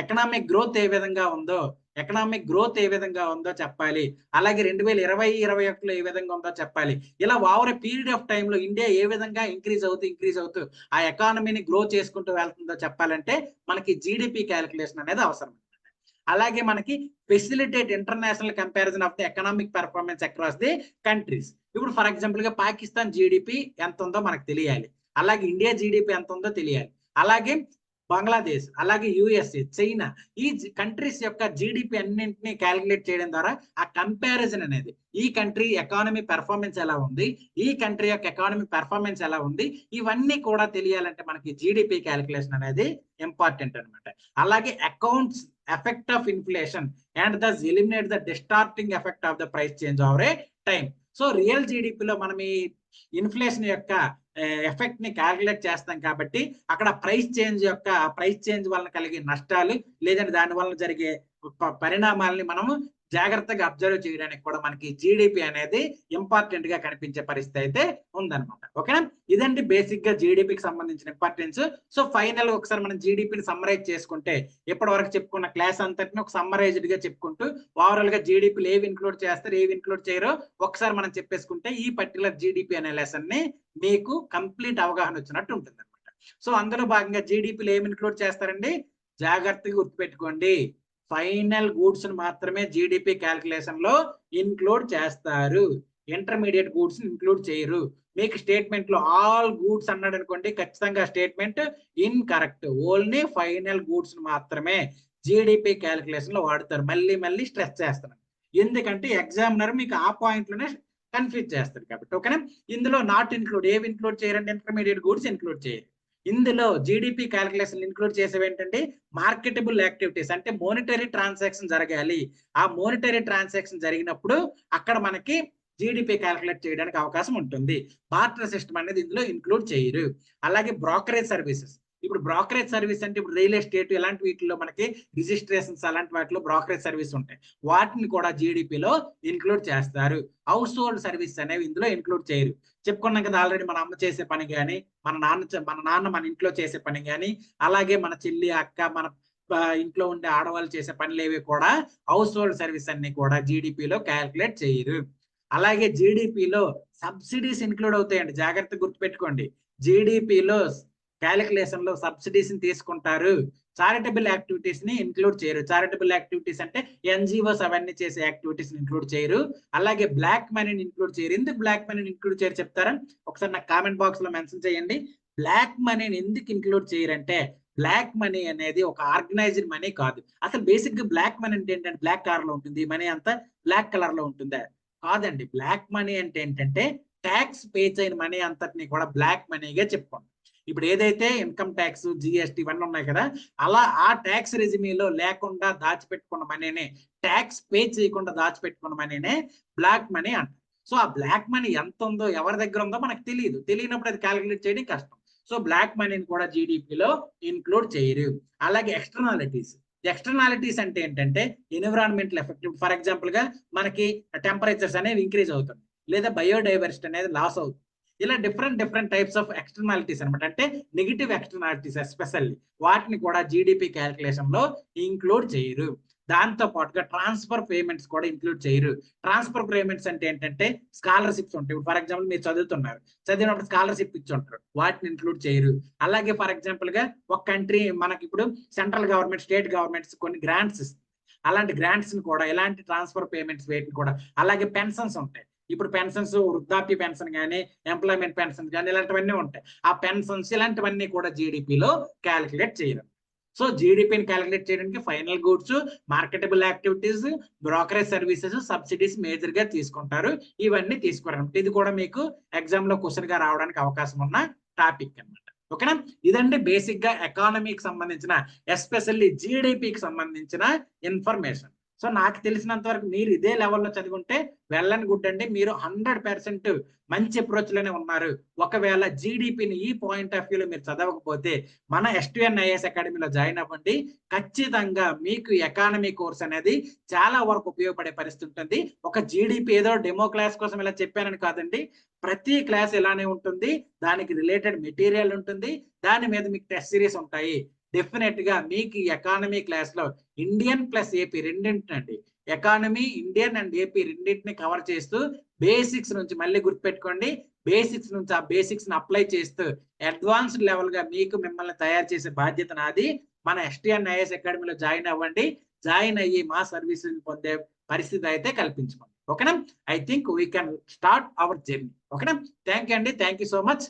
ఎకనామిక్ గ్రోత్ ఏ విధంగా ఉందో చెప్పాలి. అలాగే 2020-21లో ఏ విధంగా ఉందో చెప్పాలి. ఇలా ఓవర్ పీరియడ్ ఆఫ్ టైమ్ లో ఇండియా ఏ విధంగా ఇంక్రీజ్ అవుతూ ఆ ఎకానమీని గ్రో చేసుకుంటూ వెళ్తుందో చెప్పాలంటే మనకి జీడిపి క్యాలిక్యులేషన్ అనేది అవసరం. అలాగే మనకి facilitate international comparison of the economic performance across the countries. ఇప్పుడు ఫర్ ఎగ్జాంపుల్ గా పాకిస్తాన్ జీడిపి ఎంత ఉందో మనకు తెలియాలి, అలాగే ఇండియా జీడిపి ఎంత ఉందో తెలియాలి, అలాగే బంగ్లాదేశ్, అలాగే యుఎస్ఏ, చైనా, ఈ కంట్రీస్ యొక్క జీడిపి అన్నింటినీ క్యాలిక్యులేట్ చేయడం ద్వారా ఆ కంపారిజన్ అనేది ఈ కంట్రీ ఎకానమీ పెర్ఫార్మెన్స్ ఎలా ఉంది, ఈ కంట్రీ యొక్క ఎకానమీ పెర్ఫార్మెన్స్ ఎలా ఉంది, ఇవన్నీ కూడా తెలియాలంటే మనకి జీడిపి క్యాలిక్యులేషన్ అనేది ఇంపార్టెంట్ అనమాట. అలాగే accounts effect of inflation and thus eliminate the distorting effect of the price change over a time. So real జీడిపిలో మనం ఈ ఇన్ఫ్లేషన్ యొక్క ఎఫెక్ట్ ని క్యాలిక్యులేట్ చేస్తాం కాబట్టి అక్కడ ప్రైస్ చేంజ్ వలన కలిగే నష్టాలు లేదంటే దాని వలన జరిగే పరిణామాలని మనము జాగ్రత్తగా అబ్జర్వ్ చేయడానికి కూడా మనకి జీడిపి అనేది ఇంపార్టెంట్ గా కనిపించే పరిస్థితి అయితే ఉందన్నమాట. ఓకేనా. ఇదండి బేసిక్ గా జీడిపికి సంబంధించిన ఇంపార్టెన్స్. సో ఫైనల్ ఒకసారి మనం జీడిపిని సమ్మరైజ్ చేసుకుంటే ఇప్పటి వరకు చెప్పుకున్న క్లాస్ అంతటిని ఒక సమ్మరైజ్డ్ గా చెప్పుకుంటూ ఓవరాల్ గా జీడిపిలు ఏవి ఇంక్లూడ్ చేస్తారు ఏవి ఇంక్లూడ్ చేయరో ఒకసారి మనం చెప్పేసుకుంటే ఈ పర్టికులర్ జీడిపి అనే లెసన్ ని మీకు కంప్లీట్ అవగాహన వచ్చినట్టు ఉంటుంది అనమాట. సో అందులో భాగంగా జీడిపిలు ఏమి ఇంక్లూడ్ చేస్తారండి, జాగ్రత్తగా గుర్తుపెట్టుకోండి. ఫైనల్ గూడ్స్ మాత్రమే జీడిపి క్యాలిక్యులేషన్ లో ఇన్క్లూడ్ చేస్తారు, ఇంటర్మీడియట్ గూడ్స్ ఇన్క్లూడ్ చేయరు. మీకు స్టేట్మెంట్ లో ఆల్ గూడ్స్ అన్నాడు అనుకోండి, ఖచ్చితంగా statement incorrect. Only final goods మాత్రమే జీడిపి క్యాలిక్యులేషన్ లో వాడతారు. మళ్ళీ స్ట్రెస్ చేస్తున్నాను, ఎందుకంటే ఎగ్జామినర్ మీకు ఆ పాయింట్ లోనే కన్ఫ్యూజ్ చేస్తారు కాబట్టి. ఓకేనా? ఇందులో నాట్ ఇన్క్లూడ్ ఏవి ఇన్క్లూడ్ చేయరండి? ఇంటర్మీడియట్ గూడ్స్ ఇన్క్లూడ్ చేయరు. ఇందులో జీడిపి క్యాలిక్యులేషన్ ఇన్క్లూడ్ చేసేవి ఏంటంటే మార్కెటబుల్ యాక్టివిటీస్, అంటే మోనిటరీ ట్రాన్సాక్షన్ జరగాలి. ఆ మోనిటరీ ట్రాన్సాక్షన్ జరిగినప్పుడు అక్కడ మనకి జీడిపి క్యాలిక్యులేట్ చేయడానికి అవకాశం ఉంటుంది. బార్టర్ సిస్టమ్ అనేది ఇందులో ఇన్క్లూడ్ చేయరు. అలాగే బ్రోకరేజ్ సర్వీసెస్. ఇప్పుడు బ్రోకరేజ్ సర్వీస్ అంటే ఇప్పుడు రియల్ ఎస్టేట్ ఇలాంటి వీటిలో మనకి రిజిస్ట్రేషన్స్ అలాంటి వాటిలో బ్రోకరేజ్ సర్వీస్ ఉంటాయి. వాటిని కూడా జీడిపిలో ఇన్క్లూడ్ చేస్తారు. హౌస్ హోల్డ్ సర్వీస్ అనేవి ఇందులో ఇన్క్లూడ్ చేయరు. చెప్పుకున్నాం కదా ఆల్రెడీ, మన అమ్మ చేసే పని కానీ, మన నాన్న మన ఇంట్లో చేసే పని కానీ, అలాగే మన చెల్లి అక్క మన ఇంట్లో ఉండే ఆడవాళ్ళు చేసే పనులేవి కూడా హౌస్ హోల్డ్ సర్వీస్ అన్ని కూడా జీడిపిలో క్యాల్కులేట్ చేయరు. అలాగే జీడిపిలో సబ్సిడీస్ ఇన్క్లూడ్ అవుతాయండి, జాగ్రత్తగా గుర్తుపెట్టుకోండి. జీడిపిలో క్యాలిక్యులేషన్ లో సబ్సిడీస్ ని తీసుకుంటారు. చారిటబుల్ యాక్టివిటీస్ ని ఇన్క్లూడ్ చేయరు. చారిటబుల్ యాక్టివిటీస్ అంటే ఎన్జిఓస్ అవన్నీ చేసే యాక్టివిటీస్ ని ఇన్క్లూడ్ చేయరు. అలాగే బ్లాక్ మనీని ఇన్క్లూడ్ చేయరు. ఎందుకు బ్లాక్ మనీని ఇన్క్లూడ్ చేయరు చెప్తారా? ఒకసారి నాకు కామెంట్ బాక్స్ లో మెన్షన్ చేయండి. బ్లాక్ మనీని ఎందుకు ఇన్క్లూడ్ చేయరంటే, బ్లాక్ మనీ అనేది ఒక ఆర్గనైజ్డ్ మనీ కాదు. అసలు బేసిక్ గా బ్లాక్ మనీ అంటే ఏంటంటే బ్లాక్ కలర్ లో ఉంటుంది. మనీ అంతా బ్లాక్ కలర్ లో ఉంటుందా? కాదండి. బ్లాక్ మనీ అంటే ఏంటంటే ట్యాక్స్ పే చేయని మనీ అంతటిని కూడా బ్లాక్ మనీగా చెప్పుకోండి. ఇప్పుడు ఏదైతే ఇన్కమ్ ట్యాక్స్, జిఎస్టీ ఇవన్నీ ఉన్నాయి కదా, అలా ఆ ట్యాక్స్ రెజిమీలో లేకుండా దాచిపెట్టుకున్న మనీనే, ట్యాక్స్ పే చేయకుండా దాచిపెట్టుకున్న మనీనే బ్లాక్ మనీ అంటారు. సో ఆ బ్లాక్ మనీ ఎంత ఉందో, ఎవరి దగ్గర ఉందో మనకు తెలియదు. తెలియనప్పుడు అది క్యాలిక్యులేట్ చేయడం కష్టం. సో బ్లాక్ మనీని కూడా జీడిపిలో ఇన్క్లూడ్ చేయరు. అలాగే ఎక్స్టర్నాలిటీస్. ఎక్స్టర్నాలిటీస్ అంటే ఏంటంటే ఎన్విరాన్మెంటల్ ఎఫెక్ట్. ఫర్ ఎగ్జాంపుల్ గా మనకి టెంపరేచర్స్ అనేవి ఇంక్రీజ్ అవుతుంది, లేదా బయోడైవర్సిటీ అనేది లాస్ అవుతుంది. ఇలా డిఫరెంట్ టైప్స్ ఆఫ్ ఎక్స్టర్నాలిటీస్ అనమాట. అంటే నెగిటివ్ ఎక్స్టర్నాలిటీస్ ఎస్పెషల్లీ వాటిని కూడా జీడిపి క్యాలిక్యులేషన్ లో ఇంక్లూడ్ చేయరు. దాంతో పాటుగా ట్రాన్స్ఫర్ పేమెంట్స్ కూడా ఇంక్లూడ్ చేయరు. ట్రాన్స్ఫర్ పేమెంట్స్ అంటే ఏంటంటే స్కాలర్షిప్స్ ఉంటాయి. ఫర్ ఎగ్జాంపుల్ మీరు చదివినప్పుడు స్కాలర్షిప్ ఇచ్చి ఉంటారు, వాటిని ఇంక్లూడ్ చేయరు. అలాగే ఫర్ ఎగ్జాంపుల్ గా ఒక కంట్రీ మనకి ఇప్పుడు సెంట్రల్ గవర్నమెంట్, స్టేట్ గవర్నమెంట్స్ కొన్ని గ్రాంట్స్ ఇస్తుంది. అలాంటి గ్రాంట్స్ ని కూడా, ఎలాంటి ట్రాన్స్ఫర్ పేమెంట్స్ వేటిని కూడా, అలాగే పెన్షన్స్ ఉంటాయి. ఇప్పుడు పెన్షన్స్, వృద్ధాప్య పెన్షన్ కానీ, ఎంప్లాయ్మెంట్ పెన్షన్ కానీ, ఇలాంటివన్నీ ఉంటాయి. ఆ పెన్షన్స్ ఇలాంటివన్నీ కూడా జీడిపిలో క్యాలిక్యులేట్ చేయరు. సో జీడిపిని క్యాలిక్యులేట్ చేయడానికి final goods, marketable activities, brokerage services, subsidies major గా తీసుకుంటారు. ఇవన్నీ తీసుకోరు. ఇది కూడా మీకు ఎగ్జామ్ లో క్వశ్చన్ గా రావడానికి అవకాశం ఉన్న టాపిక్ అన్నమాట. ఓకేనా? ఇదండి బేసిక్ గా ఎకానమీకి సంబంధించిన, ఎస్పెషల్లీ జీడిపికి సంబంధించిన ఇన్ఫర్మేషన్. సో నాకు తెలిసినంత వరకు మీరు ఇదే లెవెల్లో చదువుకుంటే వెళ్ళని గుడ్ అండి. మీరు 100% మంచి అప్రోచ్ లోనే ఉన్నారు. ఒకవేళ జీడిపిని ఈ పాయింట్ ఆఫ్ వ్యూలో మీరు చదవకపోతే మన STNIS అకాడమీలో జాయిన్ అవ్వండి. ఖచ్చితంగా మీకు ఎకానమీ కోర్స్ అనేది చాలా వరకు ఉపయోగపడే పరిస్థితి ఉంటుంది. ఒక జీడిపి ఏదో డెమో క్లాస్ కోసం ఇలా చెప్పానని కాదండి. ప్రతి క్లాస్ ఇలానే ఉంటుంది. దానికి రిలేటెడ్ మెటీరియల్ ఉంటుంది. దాని మీద మీకు టెస్ట్ సిరీస్ ఉంటాయి. డెఫినెట్ గా మీకు ఈ ఎకానమీ క్లాస్ లో ఇండియన్ ప్లస్ ఏపీ రెండింటినండి, ఎకానమీ, ఇండియన్ అండ్ ఏపీ రెండింటిని కవర్ చేస్తూ బేసిక్స్ నుంచి, మళ్ళీ గుర్తుపెట్టుకోండి, బేసిక్స్ నుంచి ఆ బేసిక్స్ ని అప్లై చేస్తూ అడ్వాన్స్డ్ లెవెల్ గా మీకు మిమ్మల్ని తయారు చేసే బాధ్యత నాది. మన STNIS అకాడమీలో జాయిన్ అవ్వండి. జాయిన్ అయ్యి మా సర్వీసెస్ పొందే పరిస్థితి అయితే కల్పించుకోండి. ఓకేనా? I think we can start our journey. ఓకేనా? థ్యాంక్ యూ అండి. Thank you so much.